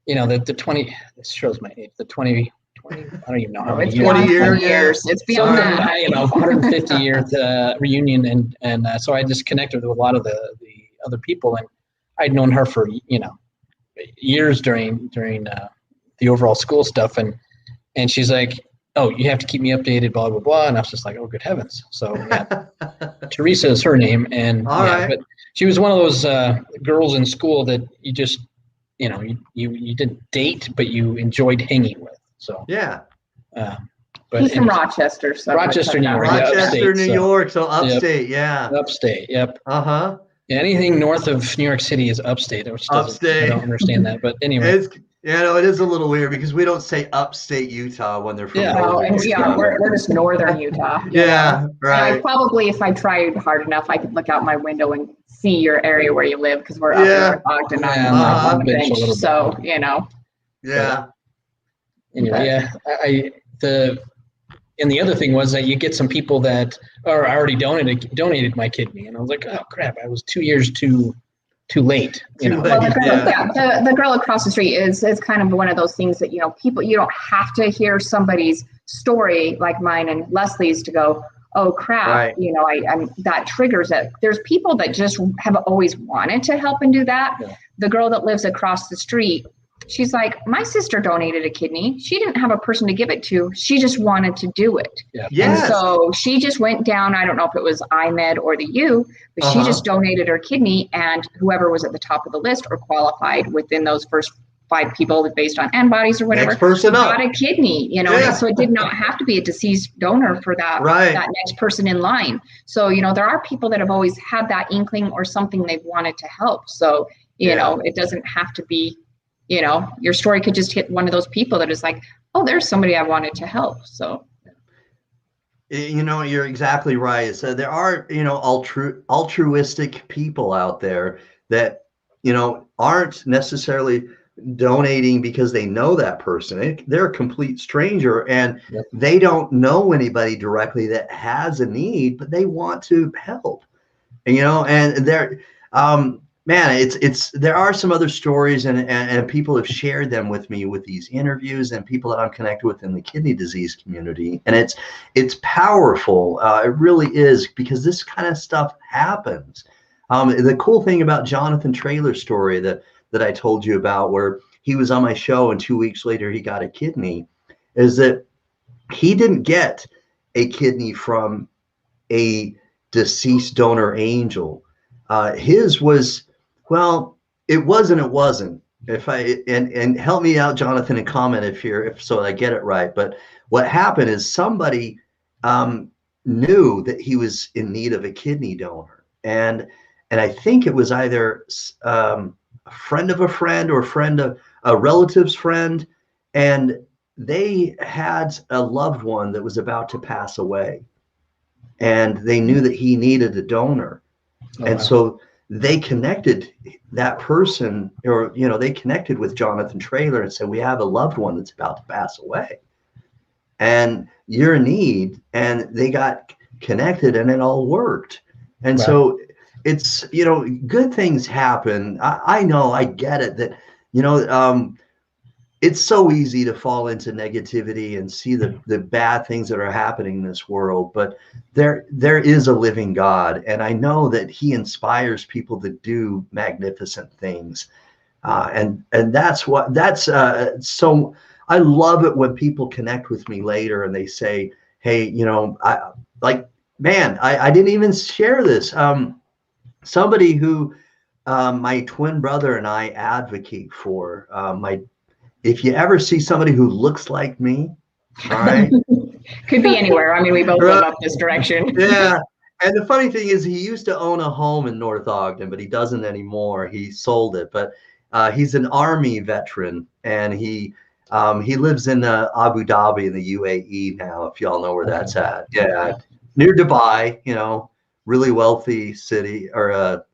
the 20, this shows my age, the 20, I don't even know how many years. 20 years. It's beyond that. 150th reunion, and so I just connected with a lot of the other people, and I'd known her for years during the overall school stuff, and she's like, "Oh, you have to keep me updated, blah blah blah," and I was just like, "Oh, good heavens!" So Teresa is her name, and right. But she was one of those girls in school that you just you didn't date, but you enjoyed hanging with. So but he's from Rochester, so Rochester, New York. Rochester, New York, so upstate, upstate, yep. Uh-huh. Yeah, anything north of New York City is upstate. Upstate. I don't understand that, but anyway. It is a little weird because we don't say upstate Utah when they're from we're just northern Utah. Right. And probably, if I tried hard enough, I could look out my window and see your area where you live, because we're up there Ogden on the bench. So, Yeah. Anyway, and the other thing was that you get some people that are already donated my kidney, and I was like, oh crap, I was 2 years too late. Well, the girl across the street is kind of one of those things that people, you don't have to hear somebody's story like mine and Leslie's to go, oh crap, right. That triggers it. There's people that just have always wanted to help and do that. Yeah. The girl that lives across the street, she's like, my sister donated a kidney. She didn't have a person to give it to. She just wanted to do it. Yeah. Yes. And so she just went down. I don't know if it was IMED or the U, but she just donated her kidney, and whoever was at the top of the list or qualified within those first 5 people based on antibodies or whatever, next person got a kidney, So it did not have to be a deceased donor for that, that next person in line. So, there are people that have always had that inkling or something they've wanted to help. So, it doesn't have to be, your story could just hit one of those people that is like, oh, there's somebody I wanted to help. So, you're exactly right. So there are, altruistic people out there that, aren't necessarily donating because they know that person. They're a complete stranger, and they don't know anybody directly that has a need, but they want to help. And they're, man, there are some other stories, and people have shared them with me with these interviews, and people that I'm connected with in the kidney disease community. And it's powerful. It really is, because this kind of stuff happens. The cool thing about Jonathan Traylor's story that I told you about, where he was on my show and 2 weeks later he got a kidney, is that he didn't get a kidney from a deceased donor angel. His was, well, it was and it wasn't. And help me out, Jonathan, and comment if so I get it right. But what happened is somebody knew that he was in need of a kidney donor, and I think it was either a friend of a friend or a relative's friend, and they had a loved one that was about to pass away, and they knew that he needed a donor. And so they connected that person, or, they connected with Jonathan Traylor and said, we have a loved one that's about to pass away, and you're in need. And they got connected, and it all worked. And so it's, good things happen. I know, I get it that, it's so easy to fall into negativity and see the bad things that are happening in this world, but there is a living God, and I know that he inspires people to do magnificent things. And so I love it when people connect with me later and they say, hey, I didn't even share this. Somebody who my twin brother and I advocate for. If you ever see somebody who looks like me, all right. Could be anywhere. I mean, we both live up this direction. Yeah. And the funny thing is, he used to own a home in North Ogden, but he doesn't anymore. He sold it. But he's an Army veteran, and he lives in Abu Dhabi in the UAE now, if y'all know where that's at. Yeah, near Dubai, really wealthy city or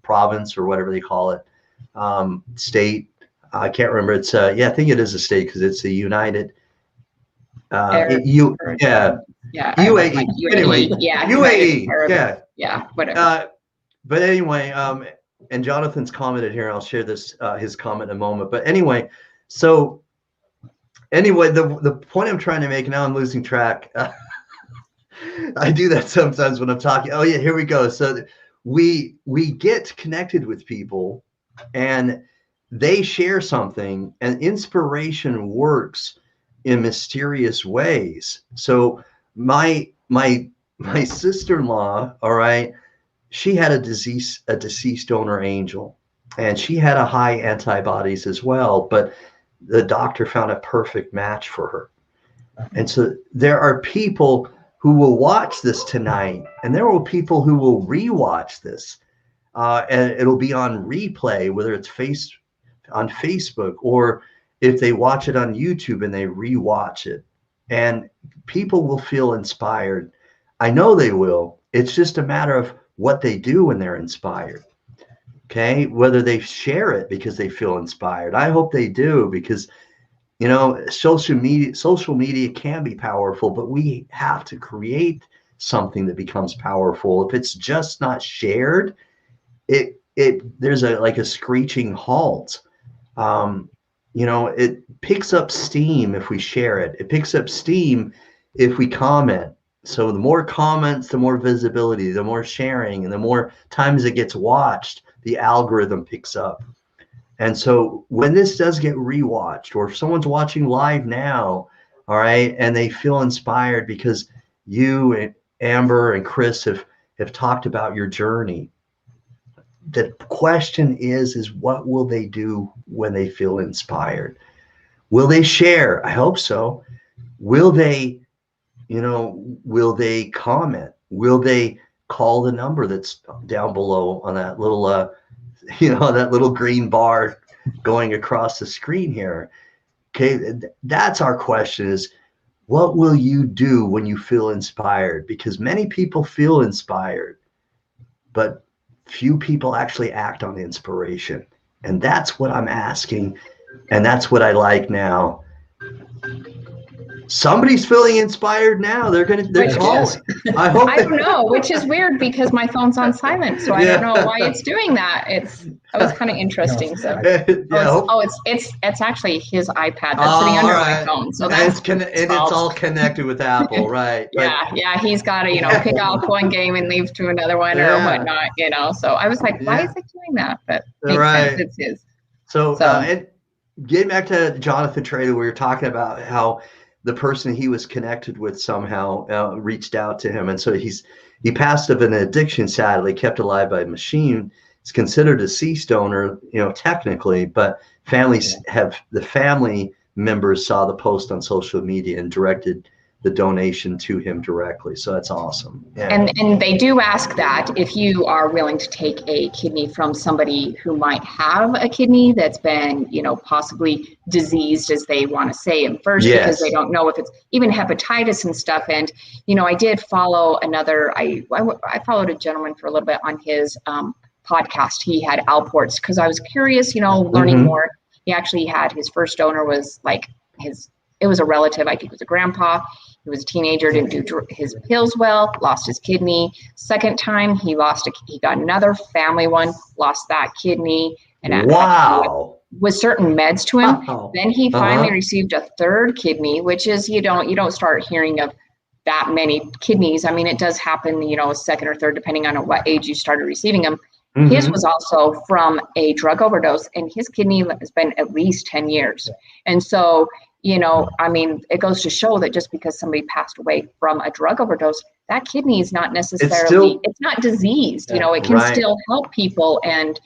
province or whatever they call it, state. I can't remember. It's I think it is a state because it's the United. UAE. Anyway, UAE. Yeah. Whatever. But anyway, and Jonathan's commented here. I'll share this his comment in a moment. But anyway, the point I'm trying to make, now I'm losing track. I do that sometimes when I'm talking. Oh yeah, here we go. So we get connected with people, and they share something, and inspiration works in mysterious ways. So my sister-in-law, all right, she had a deceased donor angel, and she had a high antibodies as well, but the doctor found a perfect match for her. And so there are people who will watch this tonight, and there will be people who will rewatch this, and it'll be on replay, whether it's on Facebook or if they watch it on YouTube and they rewatch it, and people will feel inspired. I know they will. It's just a matter of what they do when they're inspired. Okay. Whether they share it because they feel inspired. I hope they do, because, social media can be powerful, but we have to create something that becomes powerful. If it's just not shared, there's a screeching halt. It picks up steam if we share it. It picks up steam if we comment. So the more comments, the more visibility, the more sharing, and the more times it gets watched, the algorithm picks up. And so when this does get rewatched, or if someone's watching live now, all right, and they feel inspired because you and Amber and Chris have talked about your journey, the question is what will they do when they feel inspired? Will they share? I hope so. Will they comment? Will they call the number that's down below on that little, that little green bar going across the screen here? Okay, that's our question, is what will you do when you feel inspired? Because many people feel inspired, but few people actually act on inspiration. And that's what I'm asking. And that's what I like now. Somebody's feeling inspired now. They're calling. I hope. I don't know, which is weird because my phone's on silent, so I don't know why it's doing that. That was kind of interesting. So it's actually his iPad that's sitting under my phone. So that's it's all connected with Apple, right? Yeah. He's got to pick off one game and leave to another one or whatnot. So I was like, why is it doing that? But makes sense. It's his. So and getting back to Jonathan Trader, we were talking about how the person he was connected with somehow reached out to him. And so he passed of an addiction, sadly, kept alive by a machine. It's considered a deceased donor, technically, but the family members saw the post on social media and directed the donation to him directly. So that's awesome. Yeah. And they do ask that if you are willing to take a kidney from somebody who might have a kidney that's been, possibly diseased, as they want to say at first, because they don't know if it's even hepatitis and stuff. And, I did follow I followed a gentleman for a little bit on his podcast. He had Alports, because I was curious, learning more. He actually had his first donor was it was a relative, I think it was a grandpa. He was a teenager, didn't do his pills well, lost his kidney. Second time, he got another family one, lost that kidney. And with certain meds to him. Then he finally received a third kidney, which is, you don't start hearing of that many kidneys. I mean, it does happen, second or third, depending on at what age you started receiving them. Mm-hmm. His was also from a drug overdose, and his kidney has been at least 10 years. And so, I mean, it goes to show that just because somebody passed away from a drug overdose, that kidney is not necessarily, it's not diseased, it can still help people. And,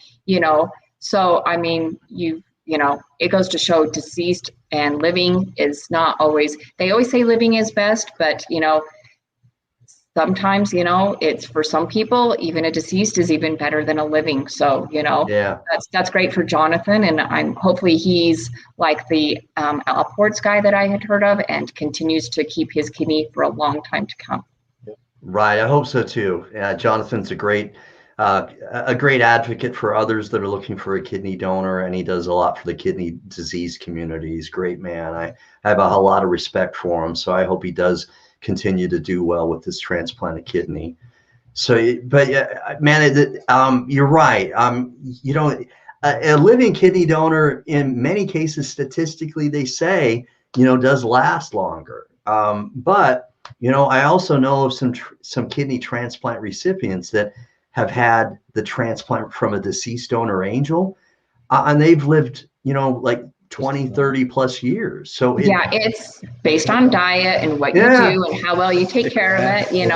so, I mean, it goes to show deceased and living is not always, they always say living is best, but, sometimes, it's for some people, even a deceased is even better than a living. So, that's great for Jonathan. And hopefully he's like the Alports guy that I had heard of and continues to keep his kidney for a long time to come. Right. I hope so too. Yeah. Jonathan's a great advocate for others that are looking for a kidney donor, and he does a lot for the kidney disease community. He's a great man. I have a lot of respect for him. So I hope he does continue to do well with this transplanted kidney. So, but yeah, man, you're right. A living kidney donor in many cases, statistically, they say, does last longer. But, I also know of some kidney transplant recipients that have had the transplant from a deceased donor angel, and they've lived, like 20, 30 plus years. So it's based on diet and what you do and how well you take care of it, and,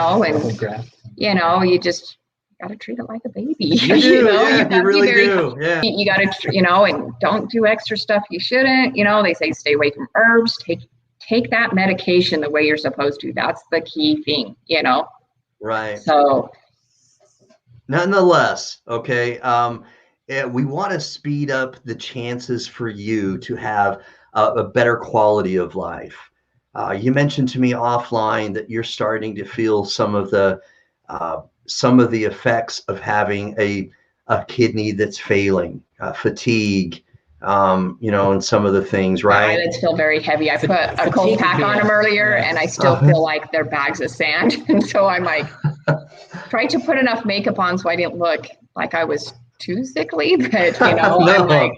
you just got to treat it like a baby. You do, you really do. Yeah. You got to, and don't do extra stuff you shouldn't. They say stay away from herbs, take that medication the way you're supposed to. That's the key thing, Right. So nonetheless, okay, we want to speed up the chances for you to have a better quality of life. You mentioned to me offline that you're starting to feel some of the effects of having a kidney that's failing, fatigue, and some of the things, right? My eyelids feel very heavy. I put a cold pack on them earlier, and I still feel like they're bags of sand. And so I'm like, tried to put enough makeup on so I didn't look like I was too sickly, but I'm like,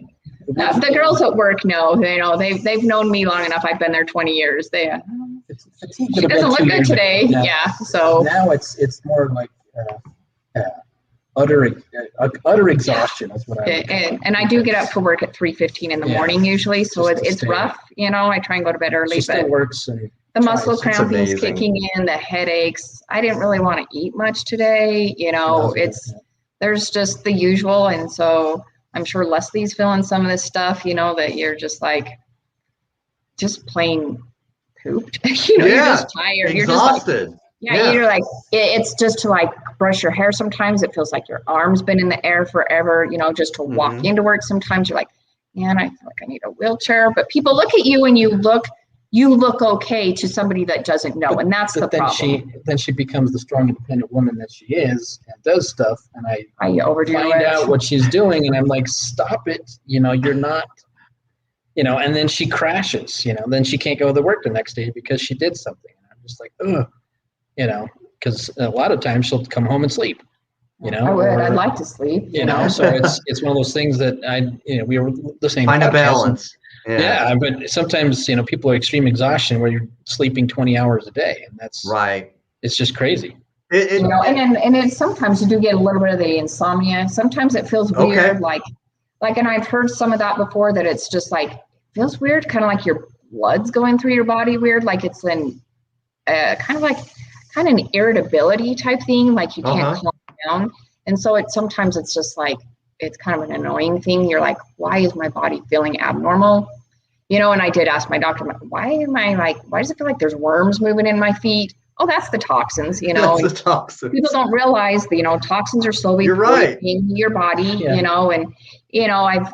the girls at work know, they've known me long enough. I've been there 20 years. She doesn't look good today. Yeah. So now it's more like utter exhaustion. That's what and I do get up for work at 3:15 in the morning usually. So it's rough. I try and go to bed early, but works. The muscle cramping is kicking in, the headaches. I didn't really want to eat much today. There's just the usual. And so I'm sure Leslie's feeling some of this stuff, that you're just like, just plain pooped. You're just tired. Exhausted. You're like, it's just to like brush your hair. Sometimes it feels like your arm's been in the air forever, just to walk into work. Sometimes you're like, man, I feel like I need a wheelchair. But people look at you and you look okay to somebody that doesn't know. And that's the problem. Then she becomes the strong, independent woman that she is and does stuff. And I find out what she's doing. And I'm like, stop it. You're not, and then she crashes, then she can't go to work the next day because she did something. And I'm just like, ugh. Because a lot of times she'll come home and sleep, I would. I'd like to sleep. So it's one of those things that we were listening. Find a balance. But sometimes people are extreme exhaustion where you're sleeping 20 hours a day, and that's right. It's just crazy. And sometimes you do get a little bit of the insomnia. Sometimes it feels weird, like, and I've heard some of that before. That it's just like feels weird, kind of like your blood's going through your body weird, like it's in kind of an irritability type thing, like you can't calm down. And so sometimes it's just like, it's kind of an annoying thing. You're like, why is my body feeling abnormal? And I did ask my doctor, why does it feel like there's worms moving in my feet? Oh, that's the toxins, That's the toxins. People don't realize, toxins are slowly poisoning your body, and,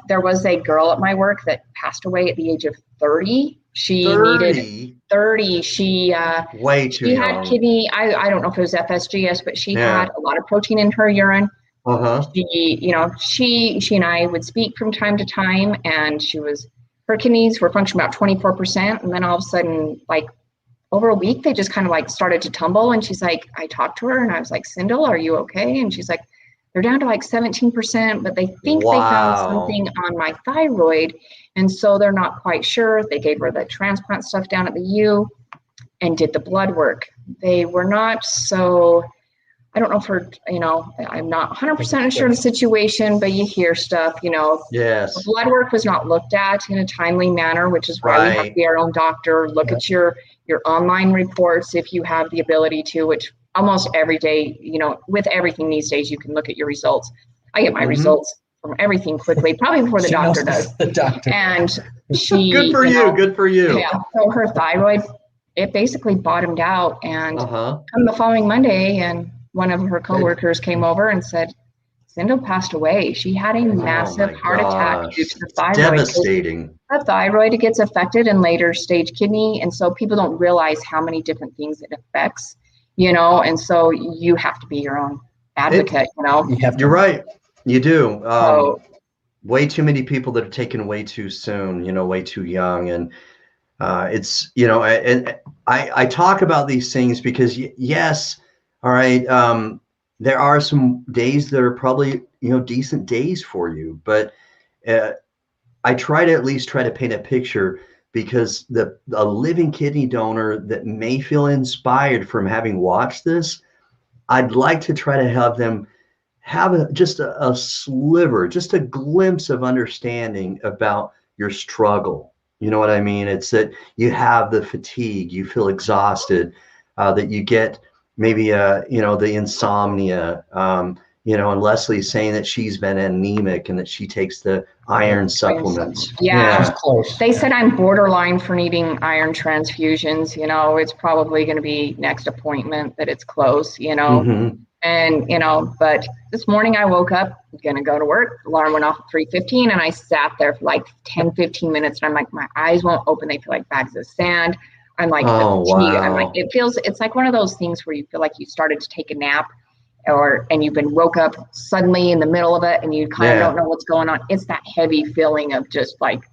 there was a girl at my work that passed away at the age of 30. She needed 30. She way too young. Had kidney. I don't know if it was FSGS, but she had a lot of protein in her urine. She and I would speak from time to time, and her kidneys were functioning about 24%, and then all of a sudden, like over a week, they just kind of like started to tumble. And she's like, I talked to her, and I was like, Sindel, are you okay? And she's like, they're down to like 17%, but they think they found something on my thyroid. And so they're not quite sure. They gave her the transplant stuff down at the U and did the blood work. They were not so I don't know if her, I'm not 100% sure of the situation, but you hear stuff, Yes. the blood work was not looked at in a timely manner, which is why we have to be our own doctor, look at your online reports if you have the ability to, which almost every day, with everything these days, you can look at your results. I get my results from everything quickly, probably before the doctor does. The doctor. And she, good for you. Good for you. Yeah. So her thyroid, it basically bottomed out. And come the following Monday, and one of her coworkers came over and said, Cindy passed away. She had a massive heart attack due to the thyroid. Devastating. The thyroid gets affected in later stage kidney. And so people don't realize how many different things it affects, and so you have to be your own advocate, You're right. You do. Way too many people that are taken way too soon, way too young. And it's, and I talk about these things because yes, all right, there are some days that are probably, decent days for you, but I try to at least try to paint a pipicture, because a living kidney donor that may feel inspired from having watched this, I'd like to try to have them have just a sliver, just a glimpse of understanding about your struggle. You know what I mean? It's that you have the fatigue, you feel exhausted, that you get maybe the insomnia, and Leslie's saying that she's been anemic and that she takes the iron supplements. Yeah. Close. They said I'm borderline for needing iron transfusions. It's probably going to be next appointment that it's close, and, but this morning I woke up, going to go to work, alarm went off at 3:15, and I sat there for like 10, 15 minutes, and I'm like, my eyes won't open. They feel like bags of sand. I'm like, wow. I'm like, it's like one of those things where you feel like you started to take a nap, and you've been woke up suddenly in the middle of it, and you kind of don't know what's going on. It's that heavy feeling of just like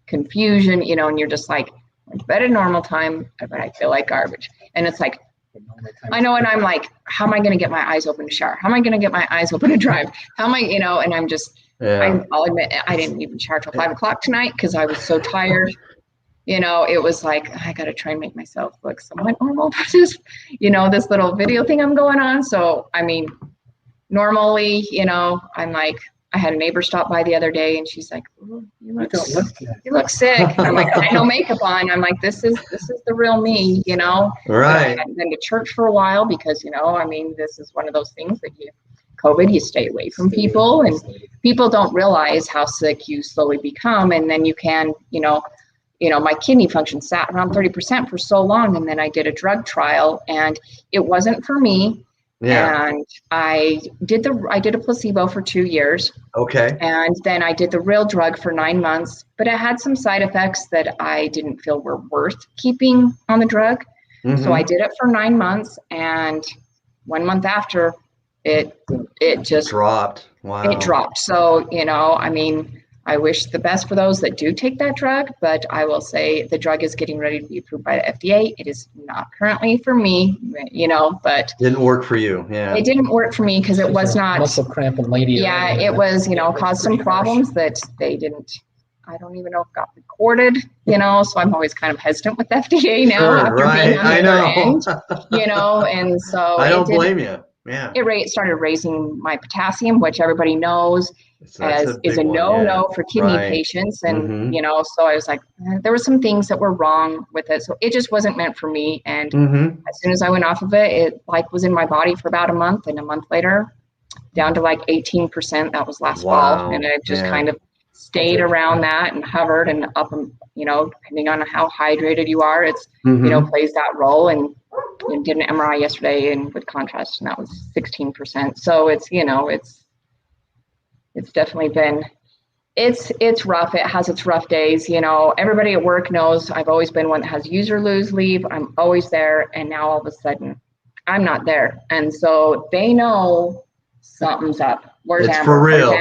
confusion, and you're just like, I'm to bed at normal time, but I feel like garbage. And it's like, I know, and I'm like, how am I going to get my eyes open to shower? How am I going to get my eyes open to drive? How am I, and I'm just, I'll admit, I didn't even shower till 5 o'clock tonight because I was so tired. It was like, I got to try and make myself look somewhat normal for this, this little video thing I'm going on. So, I mean, normally, I'm like, I had a neighbor stop by the other day, and she's like, "Oh, you look sick." And I'm like, I had no makeup on. I'm like, this is the real me, Right. I hadn't been to church for a while because, this is one of those things that COVID, you stay away from people, and people don't realize how sick you slowly become. And then you can, my kidney function sat around 30% for so long. And then I did a drug trial, and it wasn't for me. Yeah. And I did a placebo for 2 years. Okay. And then I did the real drug for 9 months, but it had some side effects that I didn't feel were worth keeping on the drug. Mm-hmm. So I did it for 9 months, and 1 month after, it just dropped. Wow. It dropped. So, I wish the best for those that do take that drug, but I will say the drug is getting ready to be approved by the FDA. It is not currently for me, but didn't work for you. Yeah. It didn't work for me because it was not muscle cramp and lady. Yeah, it was, caused some problems that they didn't. I don't even know if it got recorded, so I'm always kind of hesitant with FDA now after being on the other end, and so I don't blame you. Yeah. It started raising my potassium, which everybody knows is a no for kidney patients. And, so I was like, there were some things that were wrong with it. So it just wasn't meant for me. And as soon as I went off of it, it was in my body for about a month, and a month later down to 18%. That was last fall. And it just kind of stayed around that and hovered and up, and, depending on how hydrated you are, it's, plays that role. And did an MRI yesterday and with contrast, and that was 16%. So it's, it's definitely been, it's rough. It has its rough days. Everybody at work knows I've always been one that has use or lose leave. I'm always there. And now all of a sudden I'm not there. And so they know something's up. Where's it's Amber? For real.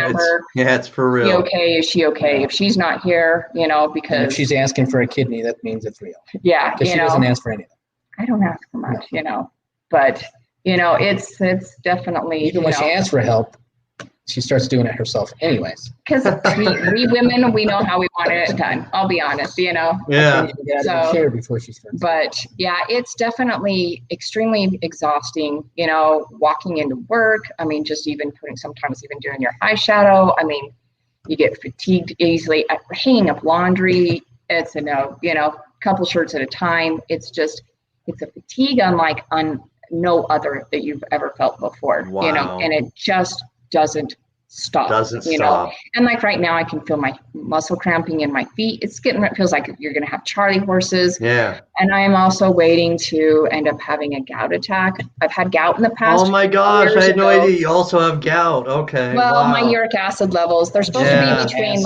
It's for real. Is she okay? Is she okay? If she's not here, because and if she's asking for a kidney, that means it's real. Yeah. Because she doesn't ask for anything. I don't ask for much, but it's definitely, even when she asks for help, she starts doing it herself anyways. Because we women, we know how we want it done. I'll be honest, Yeah. Get out of the chair before she starts. But yeah, it's definitely extremely exhausting, walking into work. I mean, just even sometimes even doing your eyeshadow. I mean, you get fatigued easily. Hanging up laundry, it's couple shirts at a time. It's a fatigue unlike no other that you've ever felt before. Wow. And it just doesn't stop. And like right now I can feel my muscle cramping in my feet. It feels like you're going to have Charlie horses. Yeah. And I am also waiting to end up having a gout attack. I've had gout in the past. Oh my gosh, I had no idea you also have gout. Okay. Well, wow. my uric acid levels, they're supposed to be between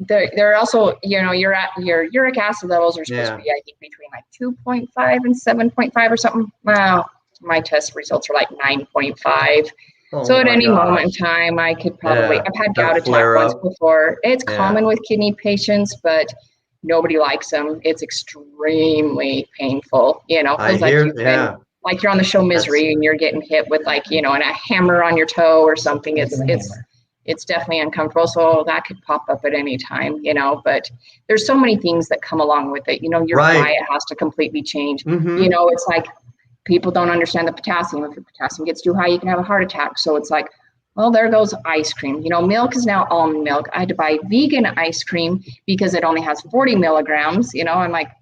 they're also, your uric acid levels are supposed to be, I think, between 2.5 and 7.5 or something. Wow. My test results are like 9.5. So at any moment in time, I could probably, I've had gout attack once before. It's common with kidney patients, but nobody likes them. It's extremely painful. Feels like you're on the show Misery and you're getting hit with and a hammer on your toe or something. It's definitely uncomfortable. So that could pop up at any time, but there's so many things that come along with it. Your diet has to completely change. Mm-hmm. It's like, people don't understand the potassium. If your potassium gets too high, you can have a heart attack. So it's like, well, there goes ice cream. Milk is now almond milk. I had to buy vegan ice cream because it only has 40 milligrams. I'm like,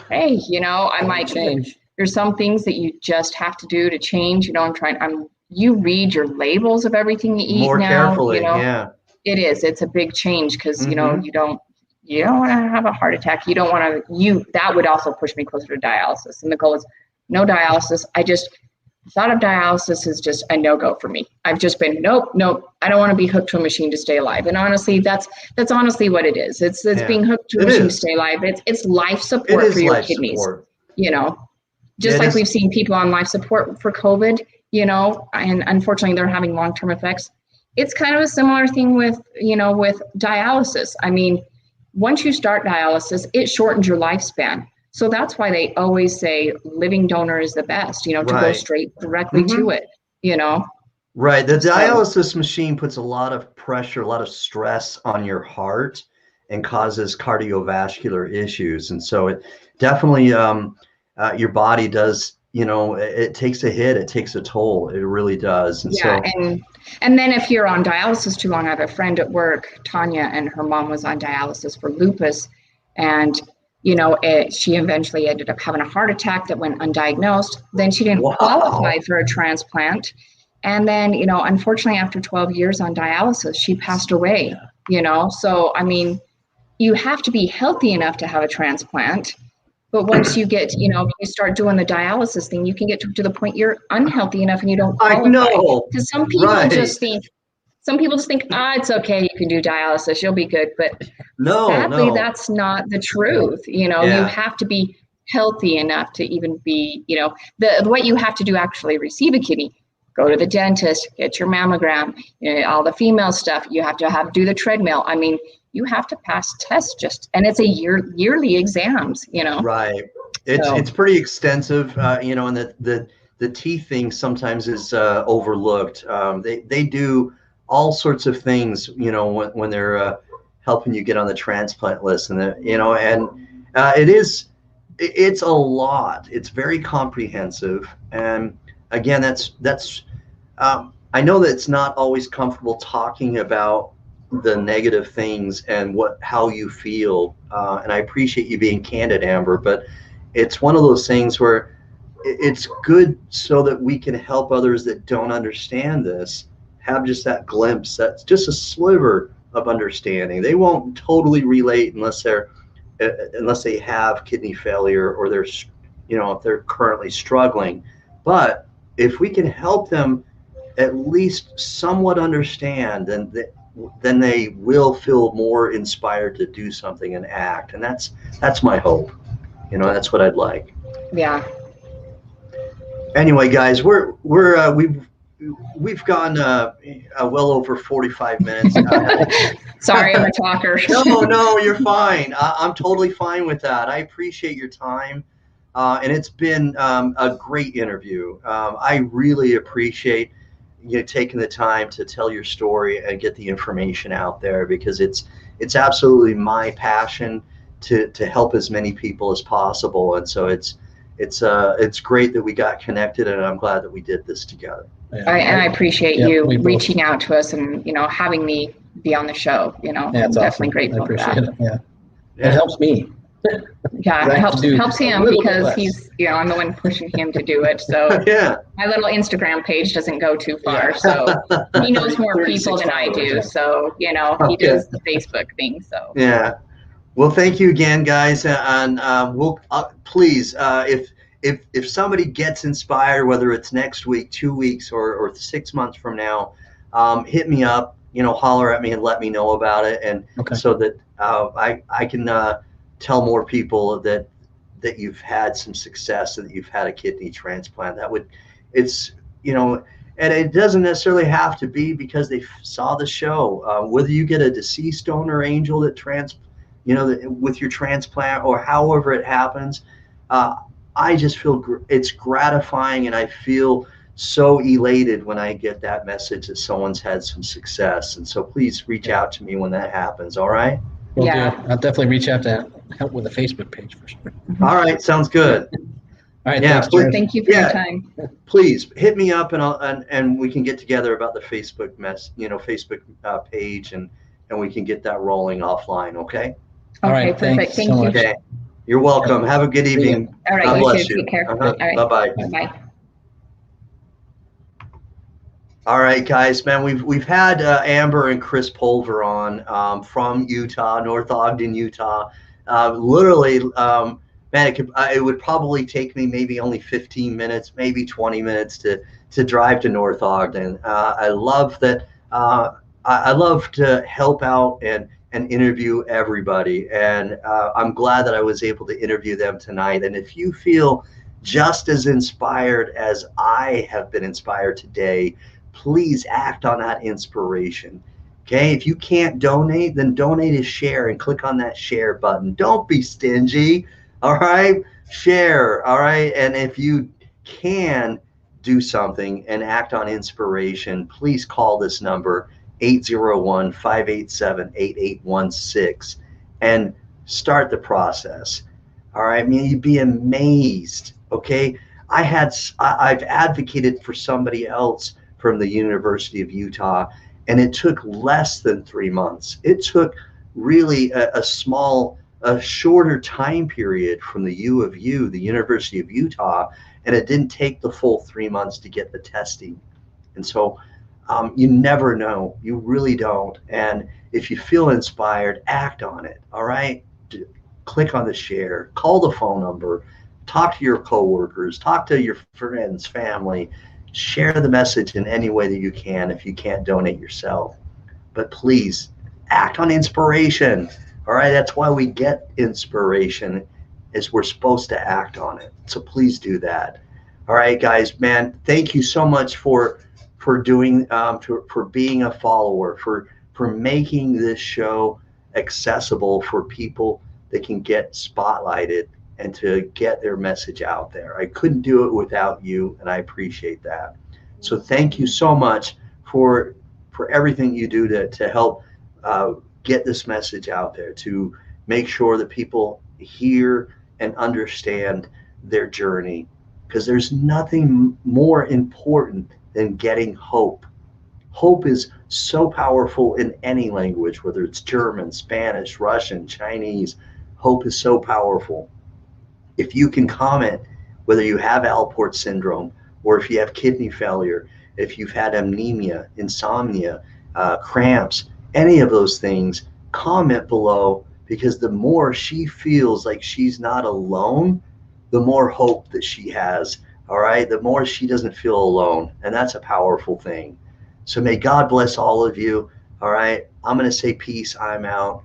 hey, I'm like, change. There's some things that you just have to do to change. You read your labels of everything you eat more now. Carefully, it is. It's a big change because you don't want to have a heart attack. You don't want to. That would also push me closer to dialysis. And the goal is no dialysis. Thought of dialysis is just a no-go for me. I've just been, nope. I don't want to be hooked to a machine to stay alive. And honestly, that's honestly what it is. It's being hooked to a machine to stay alive. It's life support for your kidneys. Support. Just like we've seen people on life support for COVID, and unfortunately they're having long-term effects. It's kind of a similar thing with dialysis. I mean, once you start dialysis, it shortens your lifespan. So that's why they always say living donor is the best, to go straight directly to it, Right. The dialysis machine puts a lot of pressure, a lot of stress on your heart and causes cardiovascular issues. And so it definitely, your body does, it takes a hit, it takes a toll. It really does. And and then if you're on dialysis too long, I have a friend at work, Tanya, and her mom was on dialysis for lupus. And she eventually ended up having a heart attack that went undiagnosed. Then she didn't qualify for a transplant. And then, unfortunately, after 12 years on dialysis, she passed away, So, I mean, you have to be healthy enough to have a transplant. But once you get, you start doing the dialysis thing, you can get to the point you're unhealthy enough and you don't qualify. I know. Because some people just think, it's okay, you can do dialysis, you'll be good. But sadly, that's not the truth. You have to be healthy enough to even be, what you have to do actually receive a kidney. Go to the dentist, get your mammogram, all the female stuff. You have to do the treadmill. I mean, you have to pass tests and it's a yearly exams, Right. It's pretty extensive, and the teeth thing sometimes is overlooked. They do all sorts of things, when they're helping you get on the transplant list, and it's a lot. It's very comprehensive, and again, that's I know that it's not always comfortable talking about the negative things and how you feel, and I appreciate you being candid, Amber, but it's one of those things where it's good so that we can help others that don't understand this have just that glimpse, that's just a sliver of understanding. They won't totally relate unless they have kidney failure or they're, if they're currently struggling. But if we can help them at least somewhat understand, then they will feel more inspired to do something and act. And that's my hope. That's what I'd like. Yeah. Anyway, guys, we've gone well over 45 minutes. Sorry, I'm a talker. No, you're fine. I'm totally fine with that. I appreciate your time. And it's been a great interview. I really appreciate, taking the time to tell your story and get the information out there, because it's absolutely my passion to help as many people as possible. And so it's great that we got connected, and I'm glad that we did this together. And I appreciate you reaching out to us and, having me be on the show, I'm definitely awesome. Grateful for that. It helps me. Yeah, it helps him because he's, I'm the one pushing him to do it. So my little Instagram page doesn't go too far. So he knows more people than I do. So, he does the Facebook thing. So well, thank you again, guys. And we'll please, if somebody gets inspired, whether it's next week, 2 weeks, or 6 months from now, hit me up, holler at me and let me know about it. And so that I can tell more people that you've had some success and that you've had a kidney transplant. It's and it doesn't necessarily have to be because they saw the show. Whether you get a deceased donor angel that with your transplant, or however it happens, I just feel it's gratifying, and I feel so elated when I get that message that someone's had some success. And so please reach out to me when that happens. All right. I'll definitely reach out to help with the Facebook page for sure. All right, sounds good. All right, thanks, thank you for your time. Please hit me up, and we can get together about the Facebook Facebook page, and we can get that rolling offline. Okay. All right, perfect. Thank you. Okay. You're welcome. Have a good evening. All right, God bless you. Take care. All right. Bye-bye. Bye. All right, guys, man, we've had Amber and Chris Pulver on from Utah, North Ogden, Utah. Literally, man, it would probably take me maybe only 15 minutes, maybe 20 minutes to drive to North Ogden. I love that. I love to help out and interview everybody, and I'm glad that I was able to interview them tonight. And if you feel just as inspired as I have been inspired today, please act on that inspiration. Okay, if you can't donate, then donate a share and click on that share button. Don't be stingy. All right, share. All right, and if you can do something and act on inspiration, please call this number 801-587-8816 and start the process. All right, I mean, you'd be amazed. Okay, I've advocated for somebody else from the University of Utah, and it took less than 3 months. It took really a shorter time period from the U of U, the University of Utah, and it didn't take the full 3 months to get the testing. And so you never know. You really don't. And if you feel inspired, act on it. All right? Click on the share, call the phone number, talk to your coworkers, talk to your friends, family. Share the message in any way that you can if you can't donate yourself. But please act on inspiration. All right, that's why we get inspiration, is we're supposed to act on it. So please do that. All right, guys, man, thank you so much for doing for being a follower, for making this show accessible for people that can get spotlighted and to get their message out there. I couldn't do it without you, and I appreciate that. So thank you so much for everything you do to help get this message out there, to make sure that people hear and understand their journey, because there's nothing more important than getting hope. Hope is so powerful in any language, whether it's German, Spanish, Russian, Chinese. Hope is so powerful. If you can comment whether you have Alports syndrome, or if you have kidney failure, if you've had anemia, insomnia, cramps, any of those things, comment below, because the more she feels like she's not alone, the more hope that she has. All right, the more she doesn't feel alone, and that's a powerful thing. So may God bless all of you. All right, I'm going to say peace. I'm out.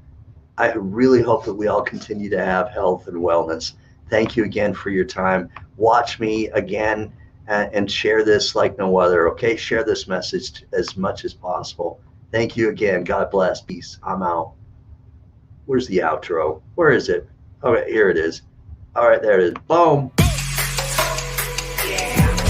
I really hope that we all continue to have health and wellness. Thank you again for your time. Watch me again and share this like no other. Okay, share this message as much as possible. Thank you again. God bless. Peace. I'm out. Where's the outro? Where is it? Okay, here it is. All right, there it is. Boom.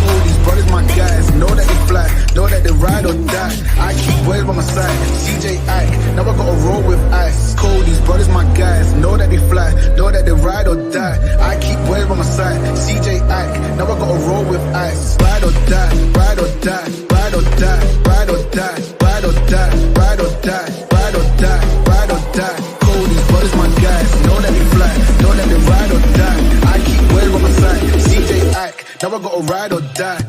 All these brothers, my guys, know that they fly. fly, know that they ride or die. I keep boys by my side, CJ Ike, now I gotta roll with ice. Cody's brothers, my guys, know that they fly, know that they ride or die. I keep boys by my side, CJ Ike, now I gotta roll with ice. Ride or die, ride or die, ride or die, ride or die, ride or die, ride or die, ride or die, ride or die. Cody's brothers, my guys, know that they fly, know that they ride or die. I keep boys by my side, CJ Ike, now I gotta ride or die.